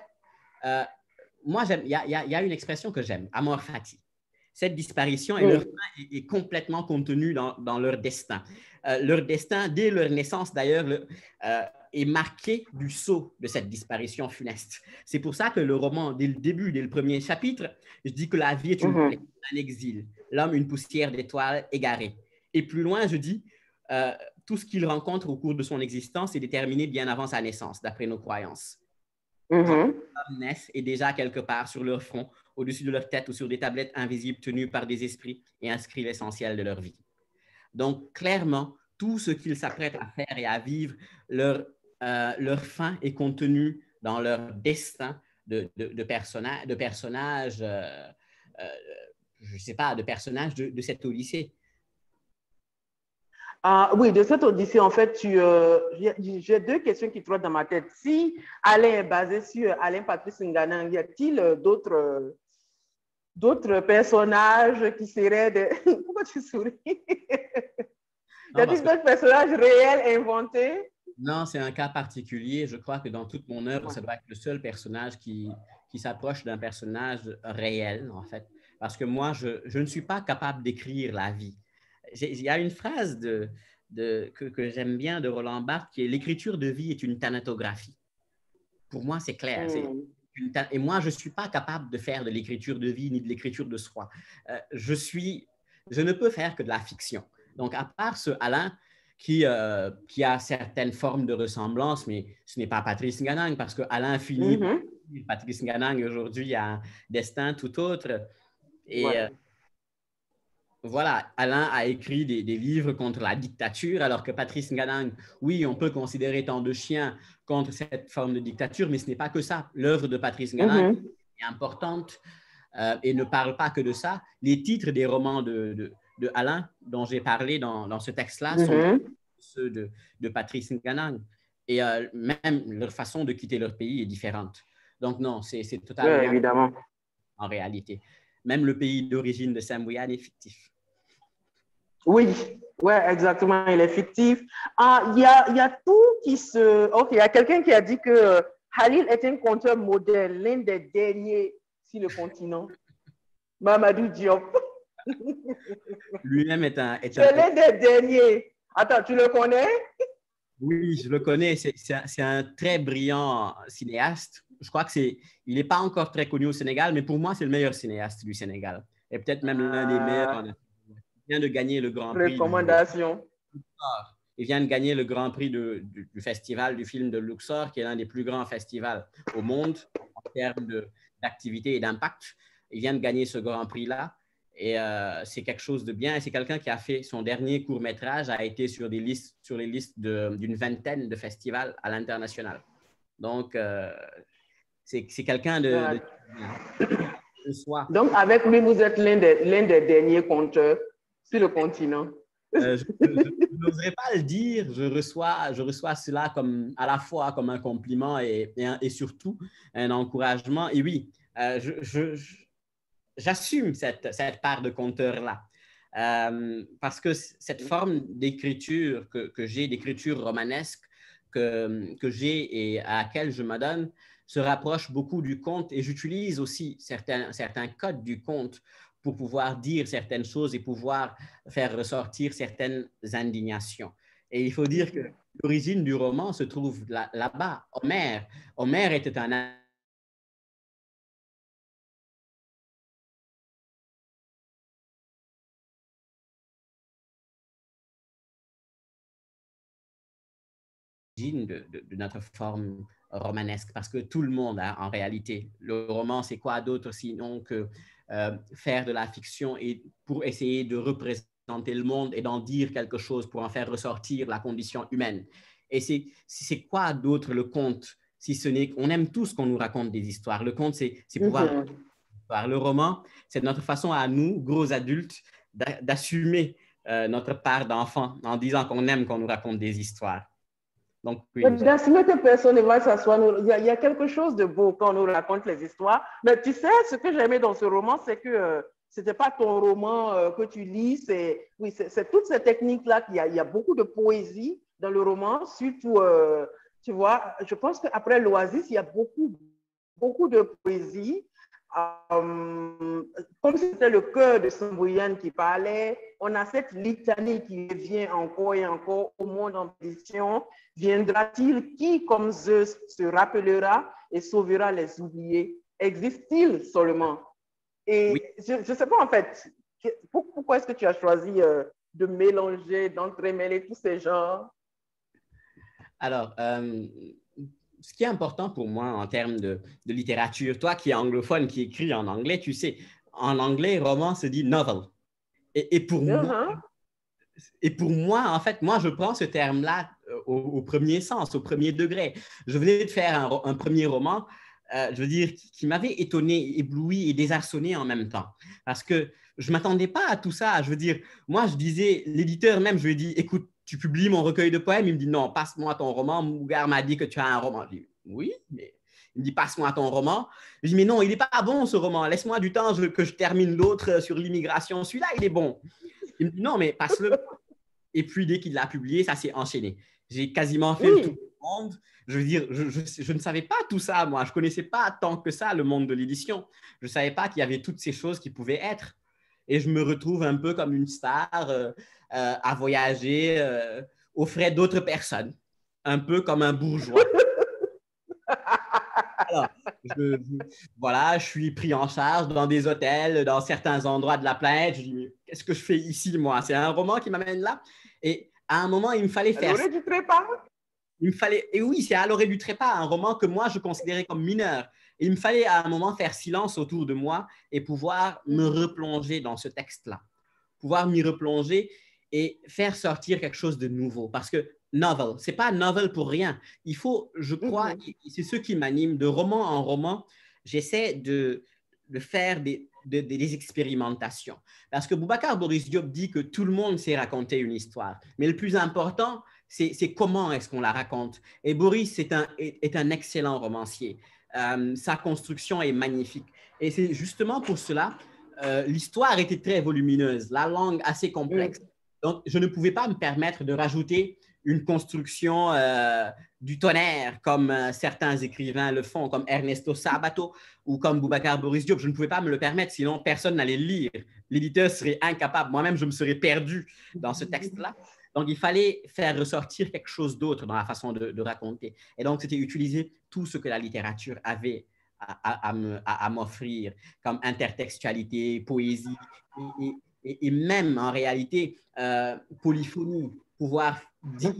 moi, il y a une expression que j'aime, amor fati. Cette disparition et leur fin est complètement contenue dans leur destin. Leur destin, dès leur naissance d'ailleurs, est marqué du sceau de cette disparition funeste. C'est pour ça que le roman, dès le début, dès le premier chapitre, je dis que la vie est un exil, l'homme une poussière d'étoiles égarée. Et plus loin, je dis, tout ce qu'il rencontre au cours de son existence est déterminé bien avant sa naissance, d'après nos croyances. Quand les naissent est déjà quelque part sur leur front, au-dessus de leur tête ou sur des tablettes invisibles tenues par des esprits et inscrivent l'essentiel de leur vie. Donc, clairement, tout ce qu'ils s'apprêtent à faire et à vivre, leur fin est contenue dans leur destin de personnages, je ne sais pas, de personnages de cette Odyssée. Oui, de cette Odyssée, en fait, j'ai 2 questions qui trottent dans ma tête. Si Alain est basé sur Alain Patrice Nganang, y a-t-il d'autres personnages qui seraient des... Pourquoi tu souris? Y a-t-il d'autres personnages réels inventés? Non, c'est un cas particulier. Je crois que dans toute mon œuvre, ça doit être le seul personnage qui s'approche d'un personnage réel, en fait. Parce que moi, je ne suis pas capable d'écrire la vie. Il y a une phrase que j'aime bien de Roland Barthes qui est « L'écriture de vie est une thanatographie ». Pour moi, c'est clair. Et moi, je ne suis pas capable de faire de l'écriture de vie ni de l'écriture de soi. Je ne peux faire que de la fiction. Donc, à part ce Alain qui a certaines formes de ressemblance, mais ce n'est pas Patrice Nganang, parce que Alain finit, Patrice Nganang aujourd'hui a un destin tout autre. Et voilà, Alain a écrit des livres contre la dictature, alors que Patrice Nganang, oui, on peut considérer tant de chiens contre cette forme de dictature, mais ce n'est pas que ça. L'œuvre de Patrice Nganang est importante et ne parle pas que de ça. Les titres des romans de Alain, dont j'ai parlé dans ce texte-là, sont ceux de Patrice Nganang. Et même leur façon de quitter leur pays est différente. Donc non, c'est totalement évidemment. En réalité. Même le pays d'origine de Sam Bouyan est fictif. Oui, exactement, il est fictif. Il y a tout qui se... Ok, il y a quelqu'un qui a dit que Halil est un conteur modèle, l'un des derniers sur le continent. Mamadou Diop. Lui-même est l'un des derniers. Attends, tu le connais? Oui, je le connais. C'est un très brillant cinéaste. Je crois qu'il n'est pas encore très connu au Sénégal, mais pour moi, c'est le meilleur cinéaste du Sénégal. Et peut-être même l'un des meilleurs. Il vient de gagner le Grand Prix. Recommandation. Il vient de gagner le Grand Prix du festival du film de Luxor, qui est l'un des plus grands festivals au monde en termes d'activité et d'impact. Il vient de gagner ce Grand Prix-là. Et c'est quelque chose de bien. Et c'est quelqu'un qui a fait son dernier court-métrage, a été sur les listes d'une vingtaine de festivals à l'international. Donc, c'est quelqu'un de soi. Donc, avec lui, vous êtes l'un des derniers conteurs sur le continent. Je n'oserais pas le dire. Je reçois cela à la fois comme un compliment et surtout un encouragement. Et oui, j'assume cette part de conteur-là. Parce que cette forme d'écriture que j'ai, d'écriture romanesque que j'ai et à laquelle je m'adonne, se rapproche beaucoup du conte et j'utilise aussi certains codes du conte pour pouvoir dire certaines choses et pouvoir faire ressortir certaines indignations. Et il faut dire que l'origine du roman se trouve là-bas. Homère était un de notre forme romanesque, parce que tout le monde a en réalité. Le roman, c'est quoi d'autre sinon que faire de la fiction et pour essayer de représenter le monde et d'en dire quelque chose, pour en faire ressortir la condition humaine. Et c'est quoi d'autre le conte, si ce n'est qu'on aime tous qu'on nous raconte des histoires. Le conte, c'est pouvoir... Le roman, c'est notre façon à nous, gros adultes, d'assumer notre part d'enfant en disant qu'on aime qu'on nous raconte des histoires. Donc, oui. D'assumer que personne ne va s'asseoir. Il y a quelque chose de beau quand on nous raconte les histoires. Mais tu sais, ce que j'aimais dans ce roman, c'est que ce n'était pas ton roman que tu lis. C'est toutes ces techniques-là. Il y a beaucoup de poésie dans le roman. Surtout, tu vois, je pense qu'après l'Oasis, il y a beaucoup de poésie. Comme c'était le cœur de Sambouyan qui parlait, on a cette litanie qui revient encore et encore au monde en pétition. Viendra-t-il qui, comme Zeus, se rappellera et sauvera les oubliés? Existe-t-il seulement? Et oui. Je ne sais pas en fait, pourquoi est-ce que tu as choisi de mélanger, d'entremêler tous ces genres? Alors, ce qui est important pour moi en termes de littérature, toi qui es anglophone, qui écris en anglais, tu sais, en anglais, roman se dit novel. Et pour moi, en fait, moi, je prends ce terme-là au premier sens, au premier degré. Je venais de faire un premier roman, je veux dire, qui m'avait étonné, ébloui et désarçonné en même temps. Parce que je ne m'attendais pas à tout ça. Je veux dire, moi, je disais, l'éditeur même, je lui ai dit, écoute, tu publies mon recueil de poèmes? Il me dit, non, passe-moi ton roman. Mougar m'a dit que tu as un roman. Je dis, oui, mais il me dit, passe-moi ton roman. Je dis, mais non, il n'est pas bon ce roman. Laisse-moi du temps que je termine l'autre sur l'immigration. Celui-là, il est bon. Il me dit, non, mais passe-le. Et puis, dès qu'il l'a publié, ça s'est enchaîné. J'ai quasiment fait le tour du monde. Je veux dire, je ne savais pas tout ça, moi. Je ne connaissais pas tant que ça le monde de l'édition. Je ne savais pas qu'il y avait toutes ces choses qui pouvaient être. Et je me retrouve un peu comme une star à voyager aux frais d'autres personnes, un peu comme un bourgeois. Alors, voilà, je suis pris en charge dans des hôtels, dans certains endroits de la planète. Je dis, mais qu'est-ce que je fais ici, moi? C'est un roman qui m'amène là. Et à un moment, il me fallait faire... À l'orée du trépas. Et oui, c'est à l'orée du trépas, un roman que moi, je considérais comme mineur. Et il me fallait à un moment faire silence autour de moi et pouvoir me replonger dans ce texte-là. Pouvoir m'y replonger et faire sortir quelque chose de nouveau. Parce que novel, ce n'est pas novel pour rien. Il faut, je crois, c'est ce qui m'anime, de roman en roman, j'essaie de faire des expérimentations. Parce que Boubacar Boris Diop dit que tout le monde sait raconter une histoire. Mais le plus important, c'est comment est-ce qu'on la raconte. Et Boris est un excellent romancier. Sa construction est magnifique. Et c'est justement pour cela, l'histoire était très volumineuse, la langue assez complexe. Donc, je ne pouvais pas me permettre de rajouter une construction du tonnerre, comme certains écrivains le font, comme Ernesto Sabato ou comme Boubacar Boris Diop. Je ne pouvais pas me le permettre, sinon personne n'allait le lire. L'éditeur serait incapable. Moi-même, je me serais perdu dans ce texte-là. Donc, il fallait faire ressortir quelque chose d'autre dans la façon de raconter. Et donc, c'était utiliser tout ce que la littérature avait à m'offrir, comme intertextualité, poésie, et même, en réalité, polyphonie, pouvoir dire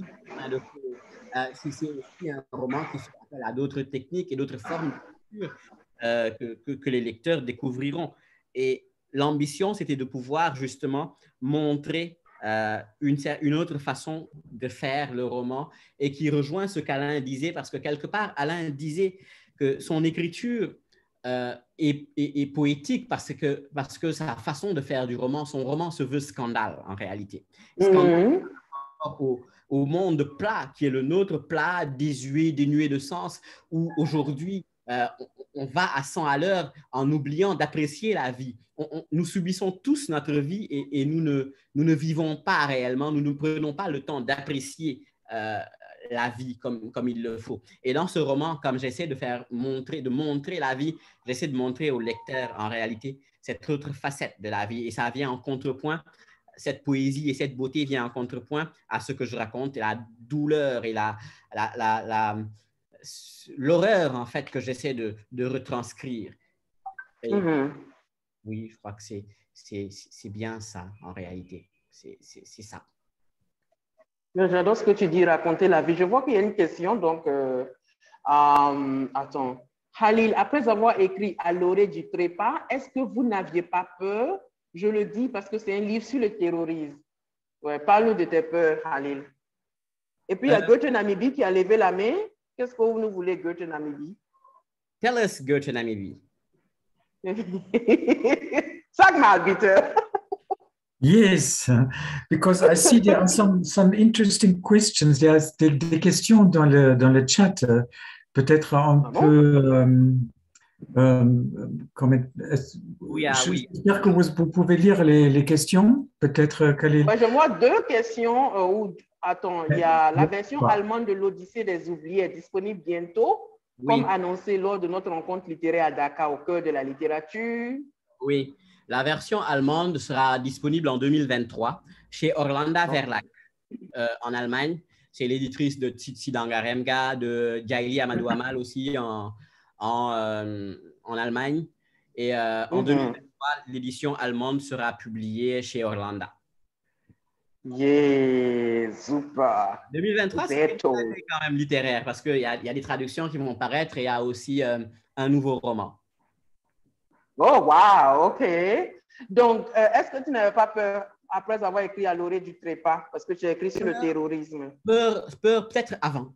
c'est aussi un roman qui fait appel à d'autres techniques et d'autres formes d'écriture que les lecteurs découvriront. Et l'ambition, c'était de pouvoir justement montrer une autre façon de faire le roman et qui rejoint ce qu'Alain disait, parce que quelque part, Alain disait que son écriture est poétique parce que sa façon de faire du roman, son roman se veut scandale en réalité. Scandale au monde plat qui est le nôtre, plat, désuet, dénué de sens, où aujourd'hui, on va à 100 à l'heure en oubliant d'apprécier la vie. Nous subissons tous notre vie et nous ne vivons pas réellement, nous ne prenons pas le temps d'apprécier la vie comme il le faut. Et dans ce roman, comme j'essaie de montrer la vie, j'essaie de montrer au lecteur en réalité cette autre facette de la vie et ça vient en contrepoint. Cette poésie et cette beauté vient en contrepoint à ce que je raconte et la douleur et l'horreur en fait que j'essaie de retranscrire. Et oui, je crois que c'est bien ça en réalité. C'est ça. J'adore ce que tu dis, raconter la vie. Je vois qu'il y a une question, donc attends. Khalil, après avoir écrit À l'orée du trépas, est-ce que vous n'aviez pas peur? Je le dis parce que c'est un livre sur le terrorisme. Ouais, parle-nous de tes peurs, Khalil. Et puis, il y a Goethe Namibie qui a levé la main. Qu'est-ce que vous nous voulez, Goethe Namibie? Tell us, Goethe Namibie. Sagma, Peter. Yes, because I see there are some interesting questions. There are des questions dans le chat. Peut-être on peut... Oui. J'espère que vous pouvez lire les questions. Peut-être quelle est... Ouais, je vois 2 questions. Attends, il y a la version allemande de l'Odyssée des oubliés est disponible bientôt, comme annoncé lors de notre rencontre littéraire à Dakar au cœur de la littérature. Oui, la version allemande sera disponible en 2023 chez Orlando Verlag en Allemagne. C'est l'éditrice de Tsitsi Dangaremga, de Djaili Amadou Amal aussi en Allemagne. Et en 2023, l'édition allemande sera publiée chez Orlando. Yeah, super. 2023, c'est quand même littéraire parce qu'il y a des traductions qui vont paraître et il y a aussi un nouveau roman. Oh, wow, OK. Donc, est-ce que tu n'avais pas peur après avoir écrit à l'orée du trépas parce que tu as écrit sur le terrorisme? Peur peut-être avant.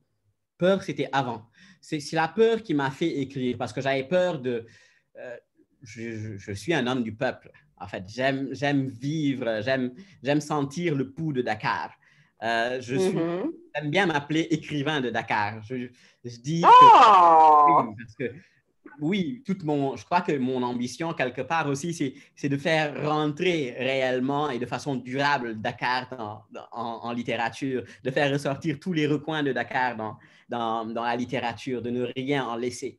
Peur, c'était avant. C'est la peur qui m'a fait écrire parce que j'avais peur de... je suis un homme du peuple. En fait, j'aime vivre, j'aime sentir le pouls de Dakar. J'aime bien m'appeler écrivain de Dakar. Je dis que, parce que oui, je crois que mon ambition, quelque part aussi, c'est de faire rentrer réellement et de façon durable Dakar en littérature, de faire ressortir tous les recoins de Dakar dans la littérature, de ne rien en laisser.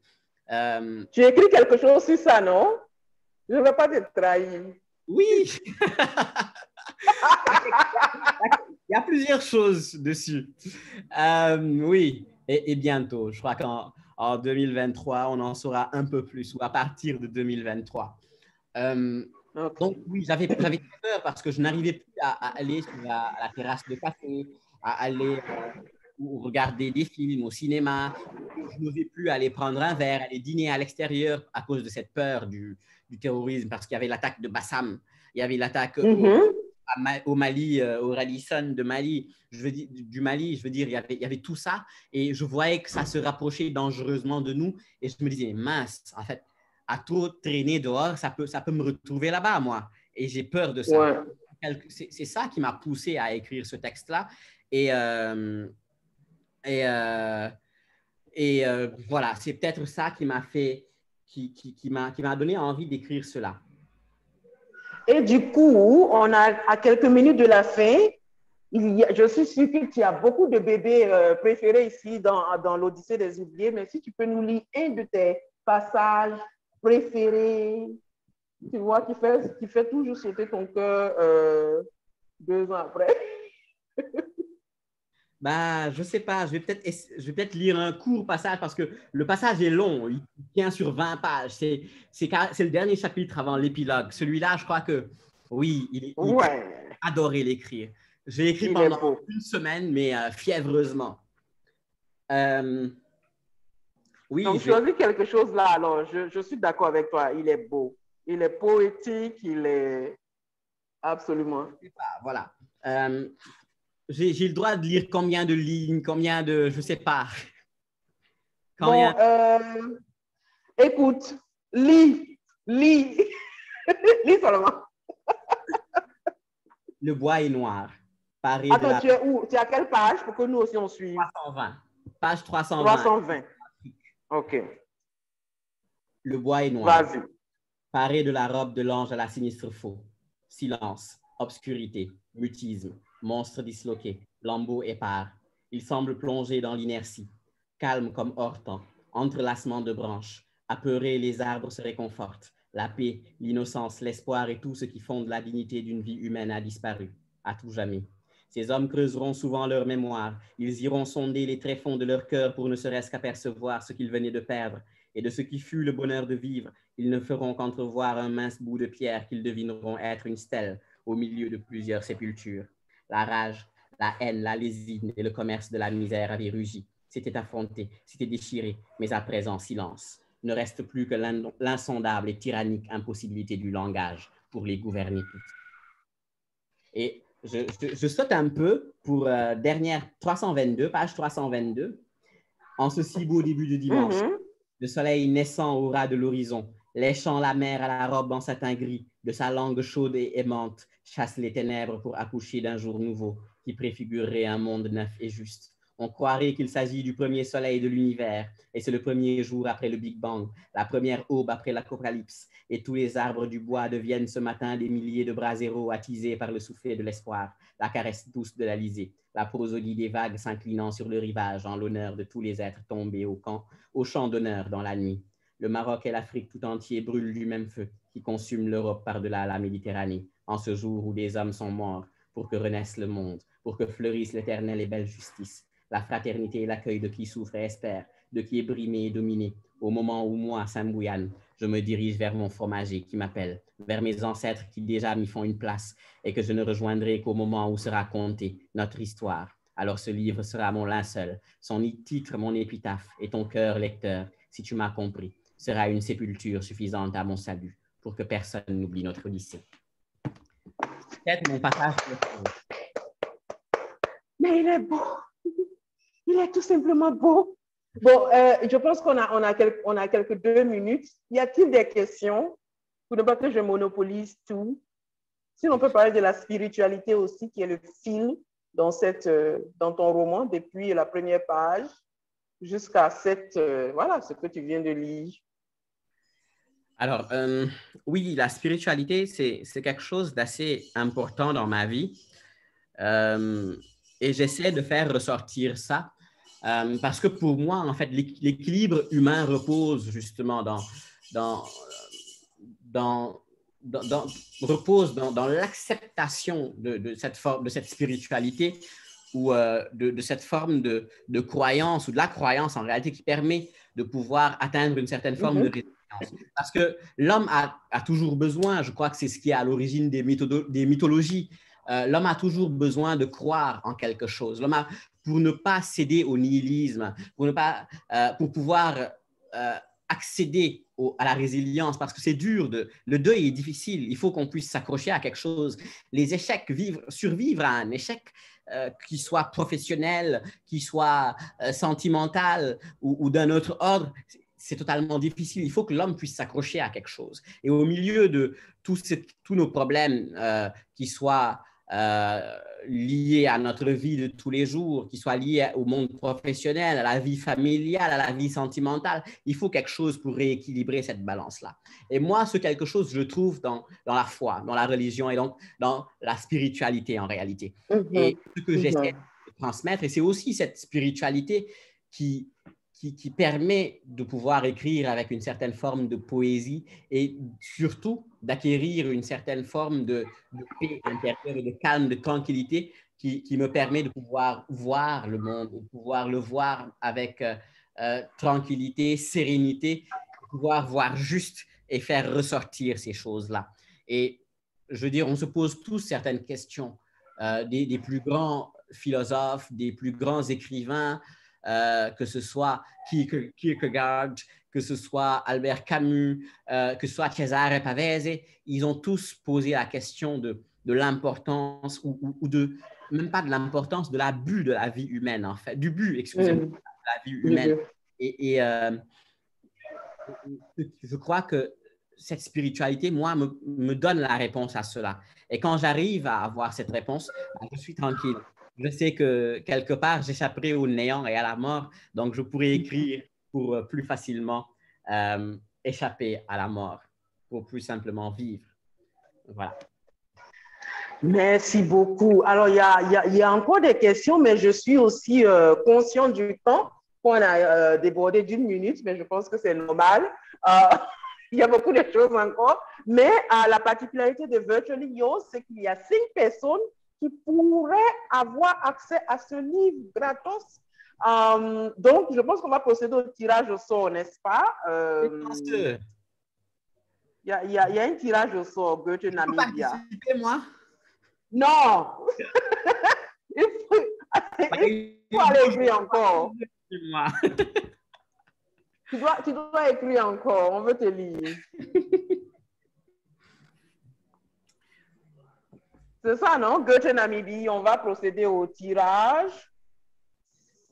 Tu écris quelque chose sur ça, non? Je ne veux pas te trahir. Oui! Il y a plusieurs choses dessus. Oui, et bientôt. Je crois qu'en 2023, on en saura un peu plus, ou à partir de 2023. Donc, oui, j'avais peur parce que je n'arrivais plus à aller sur la terrasse de café, à aller ou regarder des films au cinéma. Je n'osais plus aller prendre un verre, aller dîner à l'extérieur à cause de cette peur du terrorisme, parce qu'il y avait l'attaque de Bassam, il y avait l'attaque au Mali, au Radisson de Mali, du Mali, je veux dire, il y avait tout ça, et je voyais que ça se rapprochait dangereusement de nous, et je me disais, mince, en fait, à trop traîner dehors, ça peut me retrouver là-bas, moi, et j'ai peur de ça. Ouais. C'est ça qui m'a poussé à écrire ce texte-là, et voilà, c'est peut-être ça qui m'a fait, qui m'a donné envie d'écrire cela. Et du coup, on a à quelques minutes de la fin, je suis sûre que tu as beaucoup de bébés préférés ici dans l'Odyssée des oubliés, mais si tu peux nous lire un de tes passages préférés, tu vois, qui fait toujours sauter ton cœur 2 ans après. Bah, je sais pas, je vais peut-être lire un court passage parce que le passage est long, il tient sur 20 pages. C'est le dernier chapitre avant l'épilogue. Celui-là, je crois que, oui, il adoré l'écrire. J'ai écrit pendant 1 semaine, mais fiévreusement. Oui, donc, choisis quelque chose là, alors je suis d'accord avec toi, il est beau. Il est poétique, il est... Absolument. Voilà. J'ai le droit de lire combien de lignes, combien de... Je ne sais pas. Bon, écoute, lis. Lis seulement. Le bois est noir. Attends, tu es où? Tu es à quelle page pour que nous aussi on suive? 320. Page 320. 320. OK. Le bois est noir. Vas-y. Paré de la robe de l'ange à la sinistre faux. Silence, obscurité, mutisme, monstre disloqué, lambeau épars. Il semble plongé dans l'inertie, calme comme hors temps, entrelacement de branches. Apeurés, les arbres se réconfortent. La paix, l'innocence, l'espoir et tout ce qui fonde la dignité d'une vie humaine a disparu, à tout jamais. Ces hommes creuseront souvent leur mémoire. Ils iront sonder les tréfonds de leur cœur pour ne serait-ce qu'apercevoir ce qu'ils venaient de perdre. Et de ce qui fut le bonheur de vivre, ils ne feront qu'entrevoir un mince bout de pierre qu'ils devineront être une stèle au milieu de plusieurs sépultures. La rage, la haine, la lésine et le commerce de la misère avaient rugi. C'était affronté, c'était déchiré, mais à présent, silence. Ne reste plus que l'insondable et tyrannique impossibilité du langage pour les gouverner tous. Et je saute un peu pour dernière 322, page 322. En ce si beau début de dimanche, le soleil naissant au ras de l'horizon, léchant la mer à la robe en satin gris, de sa langue chaude et aimante, chasse les ténèbres pour accoucher d'un jour nouveau qui préfigurerait un monde neuf et juste. On croirait qu'il s'agit du premier soleil de l'univers, et c'est le premier jour après le Big Bang, la première aube après l'apocalypse, et tous les arbres du bois deviennent ce matin des milliers de braseros attisés par le soufflet de l'espoir, la caresse douce de l'Alizé, la prosodie des vagues s'inclinant sur le rivage en l'honneur de tous les êtres tombés au champ d'honneur dans la nuit. Le Maroc et l'Afrique tout entier brûlent du même feu qui consume l'Europe par-delà la Méditerranée, en ce jour où des hommes sont morts pour que renaisse le monde, pour que fleurisse l'éternelle et belle justice, la fraternité et l'accueil de qui souffre et espère, de qui est brimé et dominé, au moment où moi, Sambouyan, je me dirige vers mon fromager qui m'appelle, vers mes ancêtres qui déjà m'y font une place et que je ne rejoindrai qu'au moment où sera contée notre histoire. Alors ce livre sera mon linceul, son titre mon épitaphe et ton cœur lecteur, si tu m'as compris, sera une sépulture suffisante à mon salut pour que personne n'oublie notre lycée. Peut-être mon passage. Mais il est beau. Il est tout simplement beau. Bon, je pense qu'on a quelques 2 minutes. Y a-t-il des questions pour ne pas que je monopolise tout? Si on peut parler de la spiritualité aussi, qui est le fil dans ton roman, depuis la première page jusqu'à voilà, ce que tu viens de lire. Alors, oui, la spiritualité, c'est quelque chose d'assez important dans ma vie. Et j'essaie de faire ressortir ça. Parce que pour moi, en fait, l'équilibre humain repose justement dans l'acceptation de cette spiritualité ou de cette forme de croyance ou de la croyance en réalité qui permet de pouvoir atteindre une certaine forme de résilience. Parce que l'homme a toujours besoin, je crois que c'est ce qui est à l'origine des mythologies, l'homme a toujours besoin de croire en quelque chose. L'homme a, pour ne pas céder au nihilisme, pour pouvoir accéder à la résilience, parce que c'est dur, le deuil est difficile, il faut qu'on puisse s'accrocher à quelque chose. Les échecs, survivre à un échec, qui soit professionnel, qui soit sentimental ou d'un autre ordre, c'est totalement difficile. Il faut que l'homme puisse s'accrocher à quelque chose. Et au milieu de tous nos problèmes qui soient liés à notre vie de tous les jours, qui soient liés au monde professionnel, à la vie familiale, à la vie sentimentale, il faut quelque chose pour rééquilibrer cette balance-là. Et moi, ce quelque chose, je le trouve dans la foi, dans la religion et donc dans la spiritualité en réalité. Et ce que j'essaie de transmettre, et c'est aussi cette spiritualité qui permet de pouvoir écrire avec une certaine forme de poésie et surtout d'acquérir une certaine forme de paix intérieure, de calme, de tranquillité qui me permet de pouvoir voir le monde, de pouvoir le voir avec tranquillité, sérénité, de pouvoir voir juste et faire ressortir ces choses-là. Et je veux dire, on se pose tous certaines questions, des plus grands philosophes, des plus grands écrivains, que ce soit Kierkegaard, que ce soit Albert Camus, que ce soit Cesare Pavese, ils ont tous posé la question de l'importance ou même pas de l'importance, de l'abus de la vie humaine, en fait, du but, excusez-moi, de la vie humaine. Et je crois que cette spiritualité, moi, me donne la réponse à cela. Et quand j'arrive à avoir cette réponse, je suis tranquille. Je sais que quelque part, j'échapperai au néant et à la mort, donc je pourrai écrire pour plus facilement échapper à la mort, pour plus simplement vivre. Voilà. Merci beaucoup. Alors, il y a encore des questions, mais je suis aussi conscient du temps qu'on a débordé d'1 minute, mais je pense que c'est normal. Il y a beaucoup de choses encore, mais la particularité de Virtually Yours, c'est qu'il y a 5 personnes qui pourraient avoir accès à ce livre gratos. Donc, je pense qu'on va procéder au tirage au sort, n'est-ce pas? Il y a un tirage au sort, Virtually Namibia. Tu peux participer, moi? Non! il faut aller écrire encore. Tu dois écrire encore, on veut te lire. C'est ça, non? Goethe Namibie, on va procéder au tirage.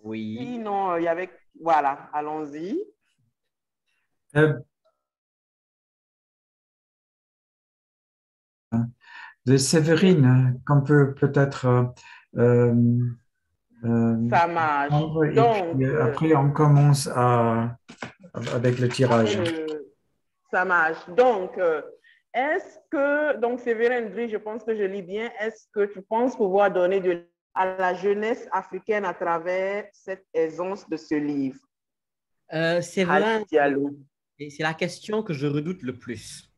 Oui. Sinon, il y avait... Voilà, allons-y. De Séverine, qu'on peut peut-être Ça marche. prendre, et Donc, puis après, on commence avec le tirage. Ça marche. Donc, est-ce que, donc Séverine Dri, je pense que je lis bien, est-ce que tu penses pouvoir donner à la jeunesse africaine à travers cette aisance de ce livre? C'est vrai, c'est la question que je redoute le plus.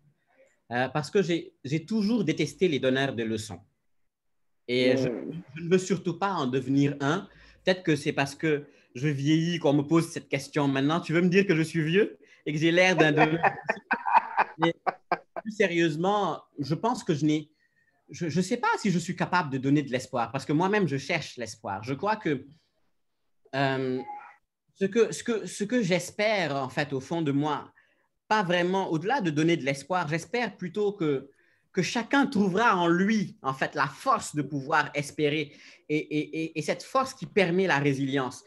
Parce que j'ai toujours détesté les donneurs de leçons. Et je ne veux surtout pas en devenir un. Peut-être que c'est parce que je vieillis qu'on me pose cette question maintenant. Tu veux me dire que je suis vieux et que j'ai l'air d'un donneur de leçons? Mais plus sérieusement, je pense que je ne sais pas si je suis capable de donner de l'espoir, parce que moi-même, je cherche l'espoir. Je crois que ce que j'espère, en fait, au fond de moi, pas vraiment, au-delà de donner de l'espoir, j'espère plutôt que chacun trouvera en lui, en fait, la force de pouvoir espérer et cette force qui permet la résilience,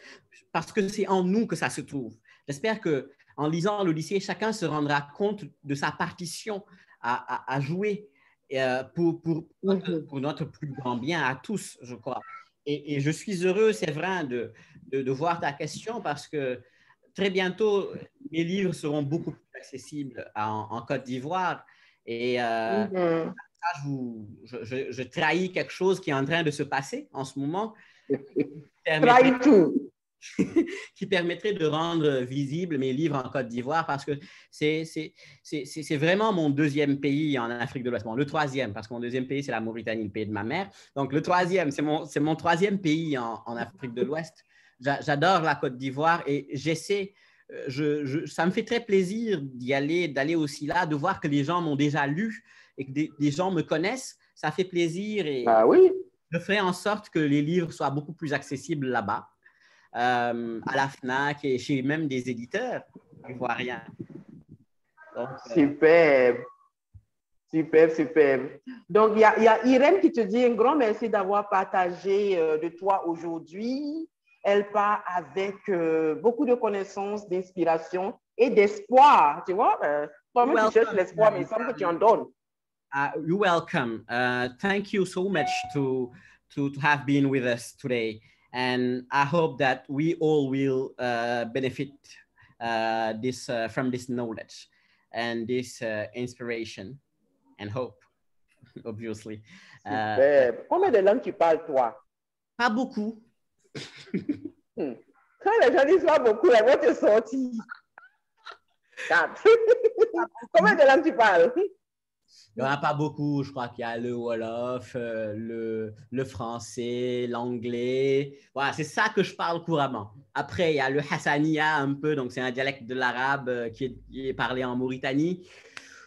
parce que c'est en nous que ça se trouve. J'espère qu'en lisant l'Odyssée, chacun se rendra compte de sa partition à jouer pour notre plus grand bien à tous, je crois. Et je suis heureux, Séverin, de voir ta question parce que très bientôt, mes livres seront beaucoup plus accessibles en Côte d'Ivoire. Et je trahis quelque chose qui est en train de se passer en ce moment. Trahis tout. Qui permettrait de rendre visibles mes livres en Côte d'Ivoire parce que c'est vraiment mon deuxième pays en Afrique de l'Ouest. Bon, le troisième, parce que mon deuxième pays, c'est la Mauritanie, le pays de ma mère. Donc, le troisième, c'est mon troisième pays en Afrique de l'Ouest. J'adore la Côte d'Ivoire et j'essaie, ça me fait très plaisir d'aller aussi là, de voir que les gens m'ont déjà lu et que des gens me connaissent. Ça fait plaisir et oui. Je ferai en sorte que les livres soient beaucoup plus accessibles là-bas. À la FNAC et chez même des éditeurs ivoiriens. Donc, superbe. Donc, il y a Irène qui te dit un grand merci d'avoir partagé de toi aujourd'hui. Elle part avec beaucoup de connaissances, d'inspiration et d'espoir. Tu vois, toi-même tu cherches l'espoir, mais il semble que tu en donnes. You're welcome. Thank you so much to have been with us today. And I hope that we all will benefit from this knowledge and this inspiration and hope, obviously. Combien de langues tu parles, toi? Pas beaucoup. Quand les gens disent pas beaucoup, ils vont te sortir. Combien de langues tu parles? Il n'y en a pas beaucoup. Je crois qu'il y a le Wolof, le français, l'anglais. Voilà, c'est ça que je parle couramment. Après, il y a le Hassaniya un peu, donc c'est un dialecte de l'arabe qui est parlé en Mauritanie.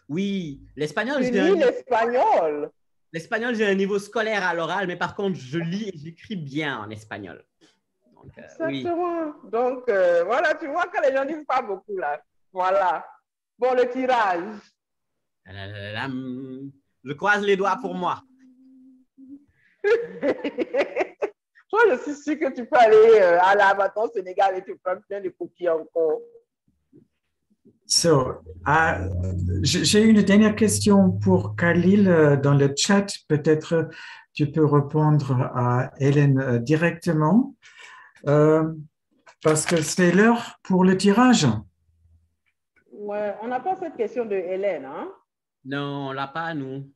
Oui, l'espagnol. L'espagnol. L'espagnol, j'ai un niveau scolaire à l'oral, mais par contre, je lis et j'écris bien en espagnol. Donc, exactement. Oui. Donc, voilà, tu vois que les gens disent pas beaucoup là. Voilà. Bon, le tirage. Je croise les doigts pour moi. Toi, je suis sûre que tu peux aller à l'Amaton Sénégal et tu prends plein de cookies encore. So, j'ai une dernière question pour Khalil dans le chat. Peut-être tu peux répondre à Hélène directement parce que c'est l'heure pour le tirage. Ouais, on n'a pas cette question de Hélène, hein? Non, on l'a pas, nous.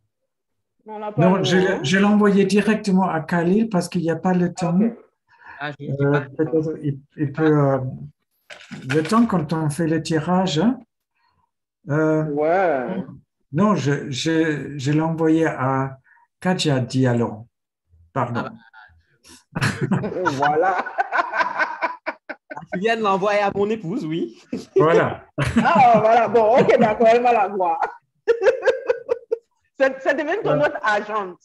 Non, je l'ai envoyé directement à Khalil parce qu'il n'y a pas le temps. Okay. Peut-être il peut... le temps quand on fait le tirage. Ouais. Non, je l'ai envoyé à Kaja Diallo. Pardon. Voilà. Tu viens de l'envoyer à mon épouse, oui. Voilà. Voilà. Bon, ok, d'accord, elle va la voir. Ça devient ton autre agente.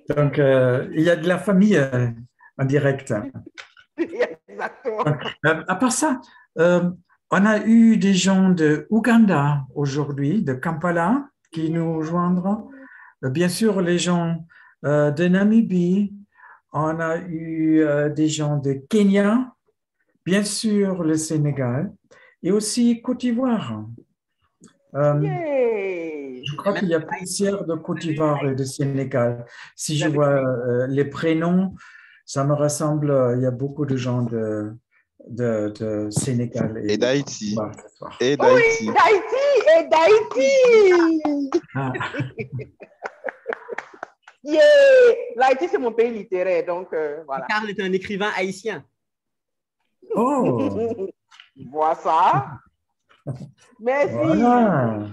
Donc, il y a de la famille en direct. Exactement. Donc, à part ça, on a eu des gens de Ouganda aujourd'hui, de Kampala, qui nous joindront. bien sûr, les gens de Namibie, on a eu des gens de Kenya, bien sûr le Sénégal et aussi Côte d'Ivoire. Je crois qu'il y a plusieurs de Côte d'Ivoire et de Sénégal. Si je vois les prénoms, ça me ressemble, il y a beaucoup de gens de Sénégal. Et d'Haïti. Et d'Haïti. Oui, d'Haïti. Ah. Yeah. L'Haïti, c'est mon pays littéraire, donc voilà. Karl est un écrivain haïtien. Oh. Vois ça. Merci. Voilà.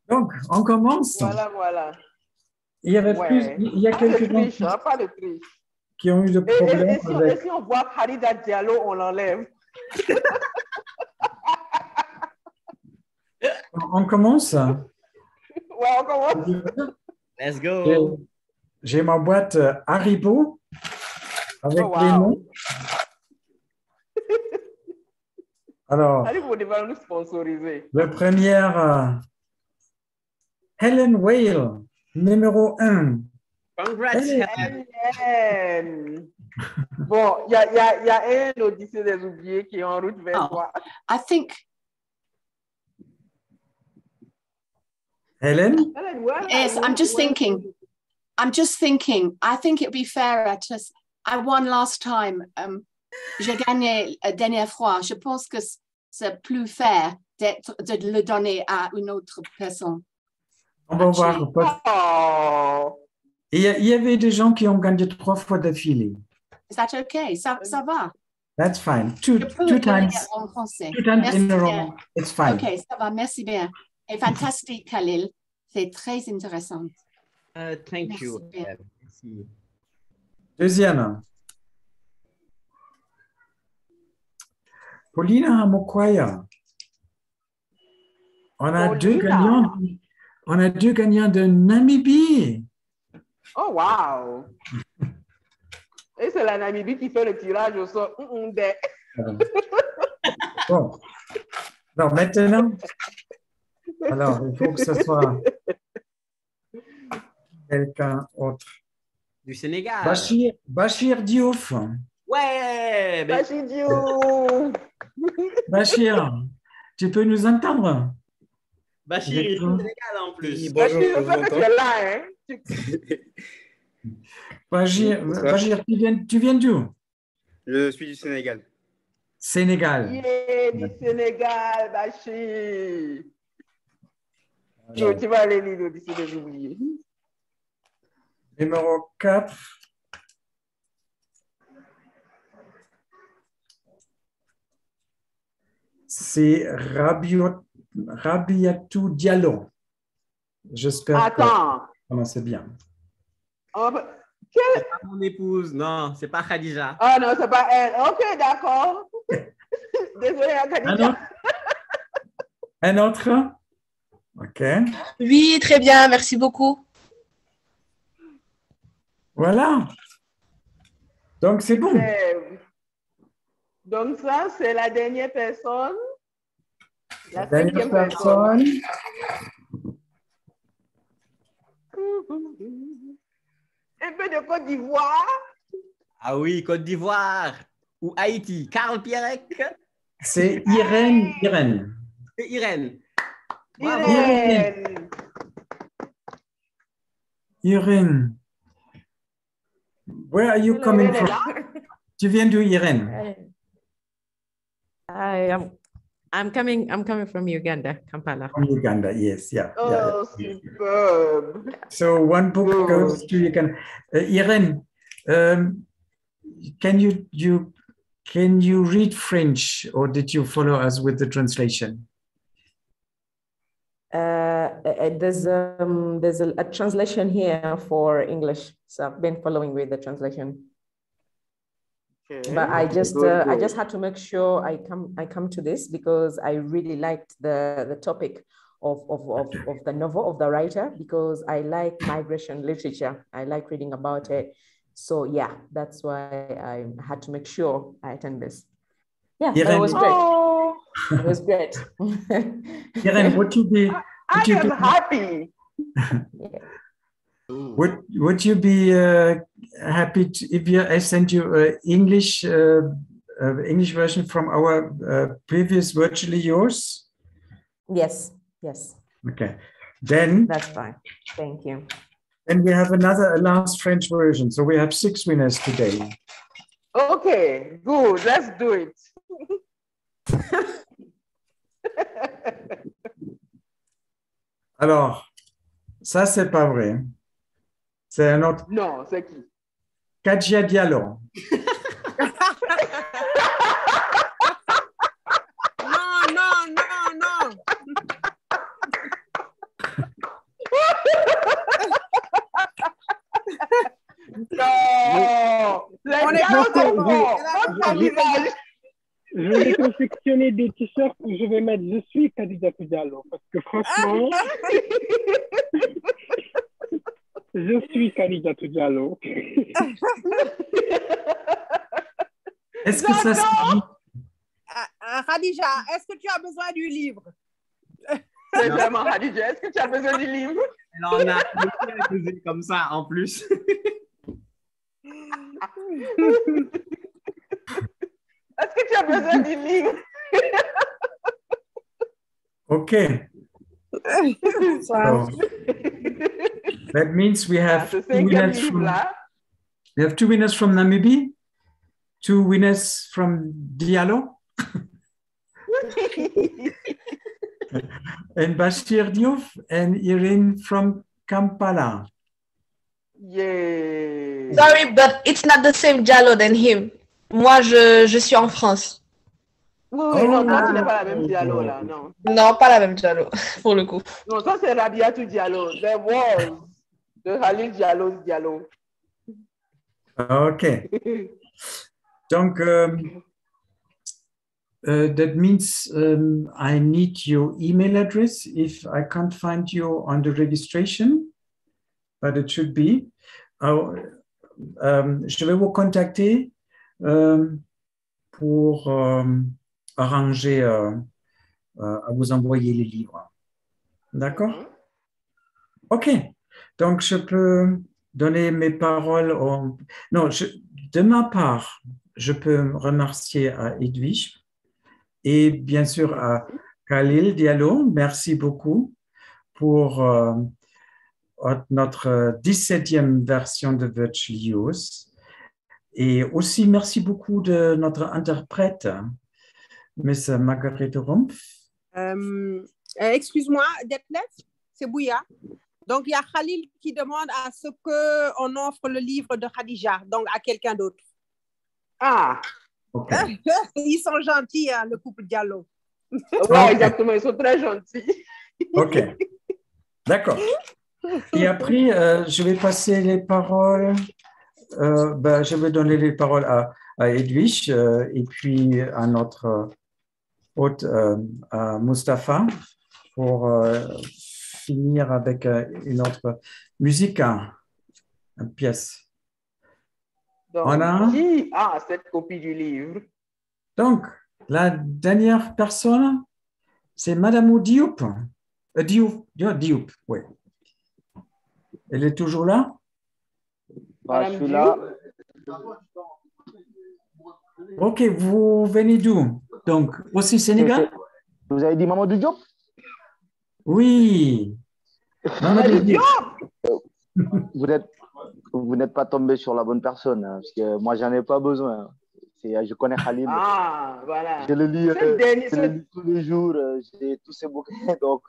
Donc, on commence. Voilà. Il y avait il y a quelques gens pas de triche. Qui ont eu des problèmes et si on voit Harida Diallo, on l'enlève. On commence? Ouais, on commence. Let's go. J'ai ma boîte Haribo avec les noms. Alors, Haribo devrait nous sponsoriser. La première, Helen Whale, numéro 1. Congrats, Helen. Bon, il y a un Odyssée des oubliés qui est en route vers toi. I think. Helen? Yes, I'm just thinking. I think it would be fairer to. I won last time. J'ai gagné la dernière fois. Je pense que c'est plus fair de le donner à une autre personne. On va voir. Oh. Il y avait des gens qui ont gagné 3 fois d'affilée. Is that okay? Ça va. That's fine. Two times. Two times in a row. It's fine. Okay, ça va. Merci bien. Et fantastique, Khalil. C'est très intéressant. Thank you. Merci. Deuxième. Paulina Mokwaya. On a deux gagnants de Namibie. Oh, wow! Et c'est la Namibie qui fait le tirage au sort. Bon. Alors, maintenant, il faut que ce soit quelqu'un autre. Du Sénégal. Bachir Diouf. Ouais! Bachir Diouf. Bachir, tu peux nous entendre? Bachir est du Sénégal en plus. Oui, bonjour, Bachir, je sais que tu es là, hein? Bachir, tu viens d'où? Je suis du Sénégal. Sénégal. Yeah, du Sénégal, Bachir. Tu vas aller lire l'Odyssée des oubliés. Numéro 4. C'est Rabiatou Diallo. J'espère que c'est bien. C'est pas mon épouse, non, c'est pas Khadija. Ah non, c'est pas elle. Ok, d'accord. Désolée, Khadija. Un autre? Ok. Oui, très bien, merci beaucoup. Voilà. Donc, c'est bon. Donc, ça, c'est la dernière personne. La dernière personne. Un peu de Côte d'Ivoire. Ah oui, Côte d'Ivoire. Ou Haïti. Karl Pierrec. C'est Irène. C'est Irène. Irène. Where are you coming from? Tu viens d'où, Irène? I'm coming from Uganda, Kampala. From Uganda, yes, yeah. Oh, superb. So one book goes to Uganda. Irène, can you read French, or did you follow us with the translation? There's a translation here for English, so I've been following with the translation. Okay. But I just had to make sure I come to this because I really liked the topic of the novel, of the writer, because I like migration literature. I like reading about it. So yeah, that's why I had to make sure I attend this. Yeah, that was great. It was great. Irene, would you be? I am happy. Would you be happy if I send you an English version from our previous Virtually Yours? Yes, yes. Okay, then that's fine. Thank you. And we have a last French version. So we have 6 winners today. Okay, good. Let's do it. Alors, ça, c'est pas vrai. C'est un autre. Non, c'est qui? Kadja Diallo. Non. Je vais confectionner des t-shirts où je vais mettre je suis Khadijatou Diallo parce que franchement je suis Khadijatou Diallo. Est-ce que ça Khadija, est-ce que tu as besoin du livre? C'est vraiment Khadija, est-ce que tu as besoin du livre? Alors, on a posé comme ça en plus. Est-ce que tu as besoin du livre? Okay. So, that means we have 2 winners from Namibia, 2 winners from Diallo, and Bashir Diouf and Irene from Kampala. Yeah. Sorry, but it's not the same Diallo than him. Moi, je suis en France. Oui, non, toi, tu n'es pas la même Diallo, là, non. Non, pas la même Diallo, pour le coup. Non, ça, c'est Rabiatou Diallo. There was the Khalil Diallo. Okay. Donc, that means I need your email address if I can't find you on the registration, but it should be. Je vais vous contacter pour arranger à vous envoyer les livres. D'accord? OK. Donc, je peux donner mes paroles. Non, de ma part, je peux remercier à Edwige et bien sûr à Khalil Diallo. Merci beaucoup pour notre 17e version de Virtually Yours. Et aussi, merci beaucoup de notre interprète, Miss Marguerite Rumpf. Excuse-moi, Detlef, c'est Bouya. Donc, il y a Khalil qui demande à ce qu'on offre le livre de Khadija, donc à quelqu'un d'autre. Ah! Okay. Ils sont gentils, hein, le couple Diallo. Oui, exactement, ils sont très gentils. OK. D'accord. Et après, je vais passer les paroles. Je vais donner les paroles à Edwige et puis à notre hôte, à Mustapha, pour finir avec une autre musique, une pièce. Donc, qui a cette copie du livre? Donc, la dernière personne, c'est Madame Diop. Diop, oui. Elle est toujours là? Je suis là. Ok, vous venez d'où? Donc, aussi Sénégal? Vous avez dit Mamadou Diop? Oui. Mamadou Diop. Vous n'êtes pas tombé sur la bonne personne, hein, parce que moi, j'en ai pas besoin. Je connais Khalil. Ah, voilà. Je le lis, tous les jours. J'ai tous ces bouquins, donc...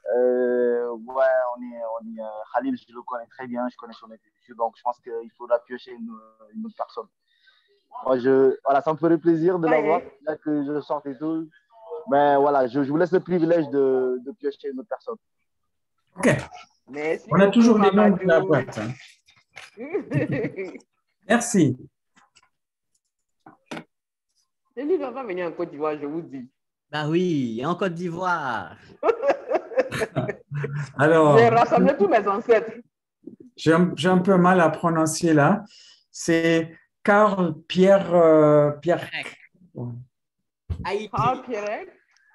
ouais, Khalil, je le connais très bien, je connais son étude, donc je pense qu'il faudra piocher une autre personne. Moi, voilà, ça me ferait plaisir de l'avoir, là que je sorte et tout. Mais voilà, je vous laisse le privilège de piocher une autre personne. Ok. Merci. On a toujours les noms de la boîte. Hein. Merci. Le livre va venir en Côte d'Ivoire, je vous dis. Bah oui, en Côte d'Ivoire. Alors, j'ai rassemblé tous mes ancêtres. J'ai un peu mal à prononcer là. C'est Carl Pierre. Carl Pierre.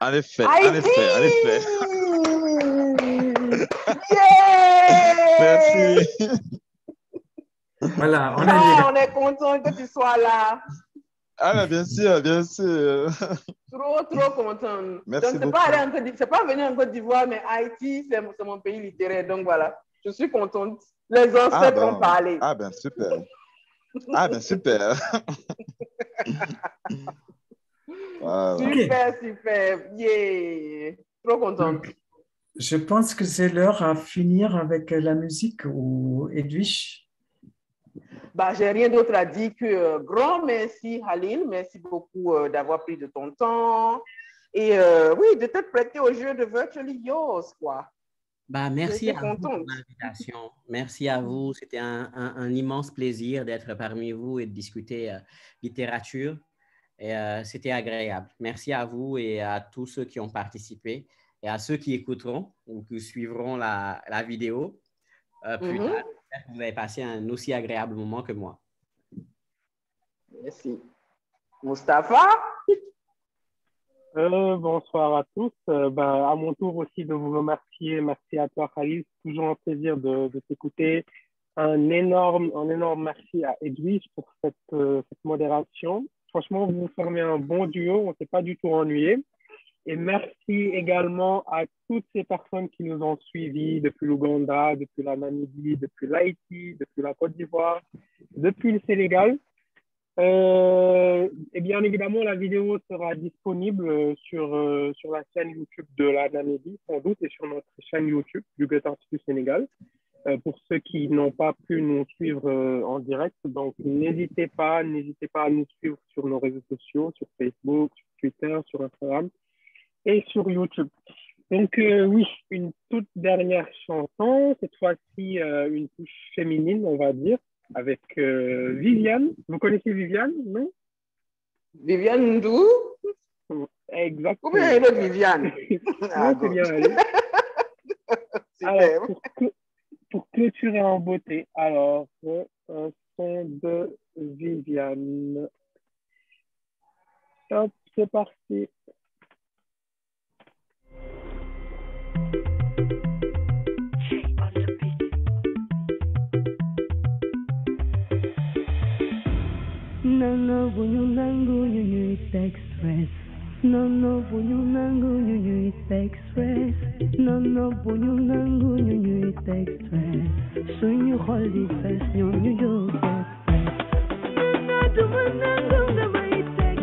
En effet, en effet, en effet. Yeah! merci. Voilà, on est content que tu sois là. Ah, mais bien sûr, bien sûr. Trop content. Merci Donc, beaucoup. c'est pas venu en Côte d'Ivoire, mais Haïti, c'est mon pays littéraire. Donc, voilà, je suis contente. Les ancêtres ont parlé. Ah, ben, super. Ah, ben, super. Wow. Super. Yeah. Trop contente. Donc, je pense que c'est l'heure à finir avec la musique ou Edwige. Bah, j'ai rien d'autre à dire que grand merci, Khalil. Merci beaucoup d'avoir pris de ton temps. Et oui, de t'être prêté au jeu de Virtually Yours, quoi. Bah, merci à vous pour l'invitation. Merci à vous. C'était un immense plaisir d'être parmi vous et de discuter littérature. Et c'était agréable. Merci à vous et à tous ceux qui ont participé et à ceux qui écouteront ou qui suivront la vidéo plus tard. J'espère que vous avez passé un aussi agréable moment que moi. Merci. Mustapha? Bonsoir à tous. À mon tour aussi de vous remercier. Merci à toi, Khalil. C'est toujours un plaisir de t'écouter. Un énorme merci à Edwige pour cette modération. Franchement, vous formez un bon duo. On ne s'est pas du tout ennuyé. Et merci également à toutes ces personnes qui nous ont suivis depuis l'Ouganda, depuis la Namibie, depuis l'Haïti, depuis la Côte d'Ivoire, depuis le Sénégal. Et bien évidemment, la vidéo sera disponible sur la chaîne YouTube de la Namibie, sans doute, et sur notre chaîne YouTube du Goethe Institut Sénégal, pour ceux qui n'ont pas pu nous suivre en direct. Donc, n'hésitez pas à nous suivre sur nos réseaux sociaux, sur Facebook, sur Twitter, sur Instagram et sur YouTube. Donc, oui, une toute dernière chanson, cette fois-ci une touche féminine, on va dire, avec Viviane. Vous connaissez Viviane, non? Viviane Ndou? Exactement. Comment est notre Viviane? Ah, c'est bien elle. Alors, pour clôturer en beauté, alors, un son de Viviane. Hop, c'est parti. Nano bunyunangu nyunyu express. Nano bunyunangu nyunyu express. Nano bunyunangu nyunyu express. Sunyu holdi fest nyunyu yo express. Nano tumanangu ngama express.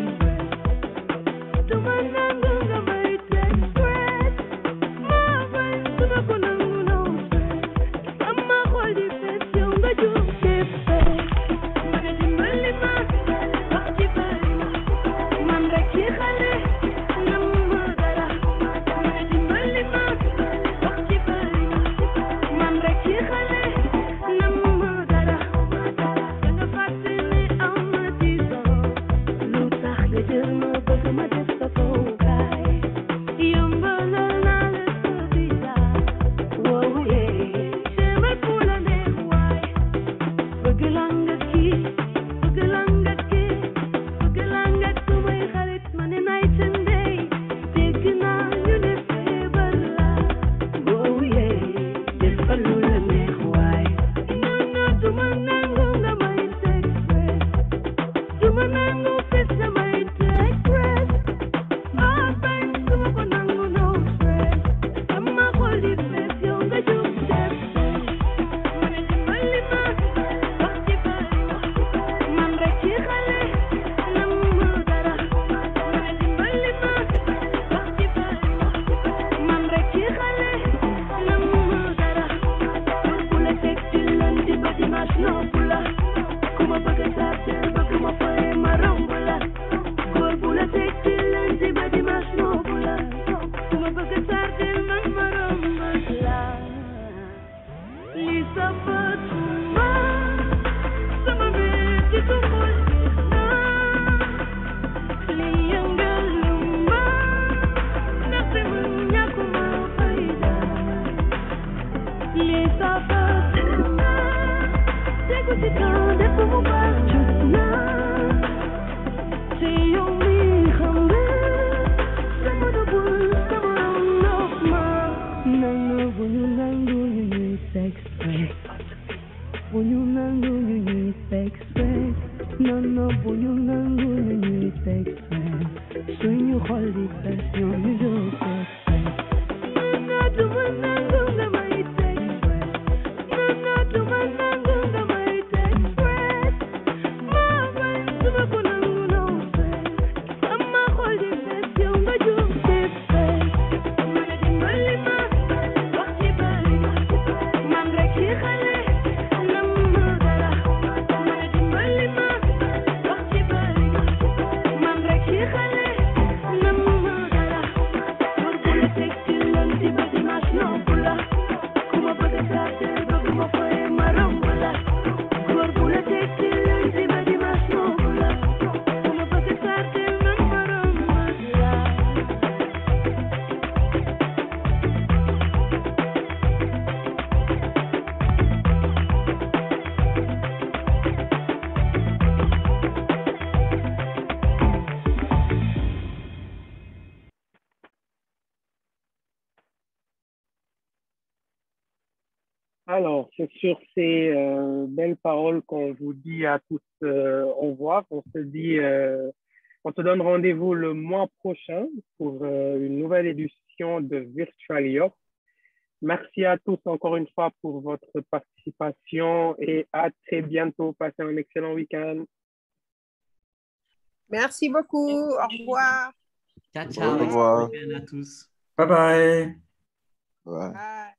Tumanangu ngama express. Ma bai tunakunangu no stress. Ama holdi fest yunga yo express. Nango, express. Bonyunangu nyunyu express. Non non bonyunangu nyunyu express. Sueño holy passion nyunyu express. Nana tumanangu ngama express. Nana tumanangu ngama express. Mama tumakunangu no express. Sama holy passion nyunyu express. Mana dimbalima wakti bali. Man reki khale. Alors, c'est sur ces belles paroles qu'on vous dit à tous au revoir. On se donne rendez-vous le mois prochain pour une nouvelle édition de Virtual York. Merci à tous encore une fois pour votre participation et à très bientôt. Passez un excellent week-end. Merci beaucoup. Au revoir. Ciao, ciao. Au revoir. Bon week-end à tous. Bye bye. Ouais. Bye.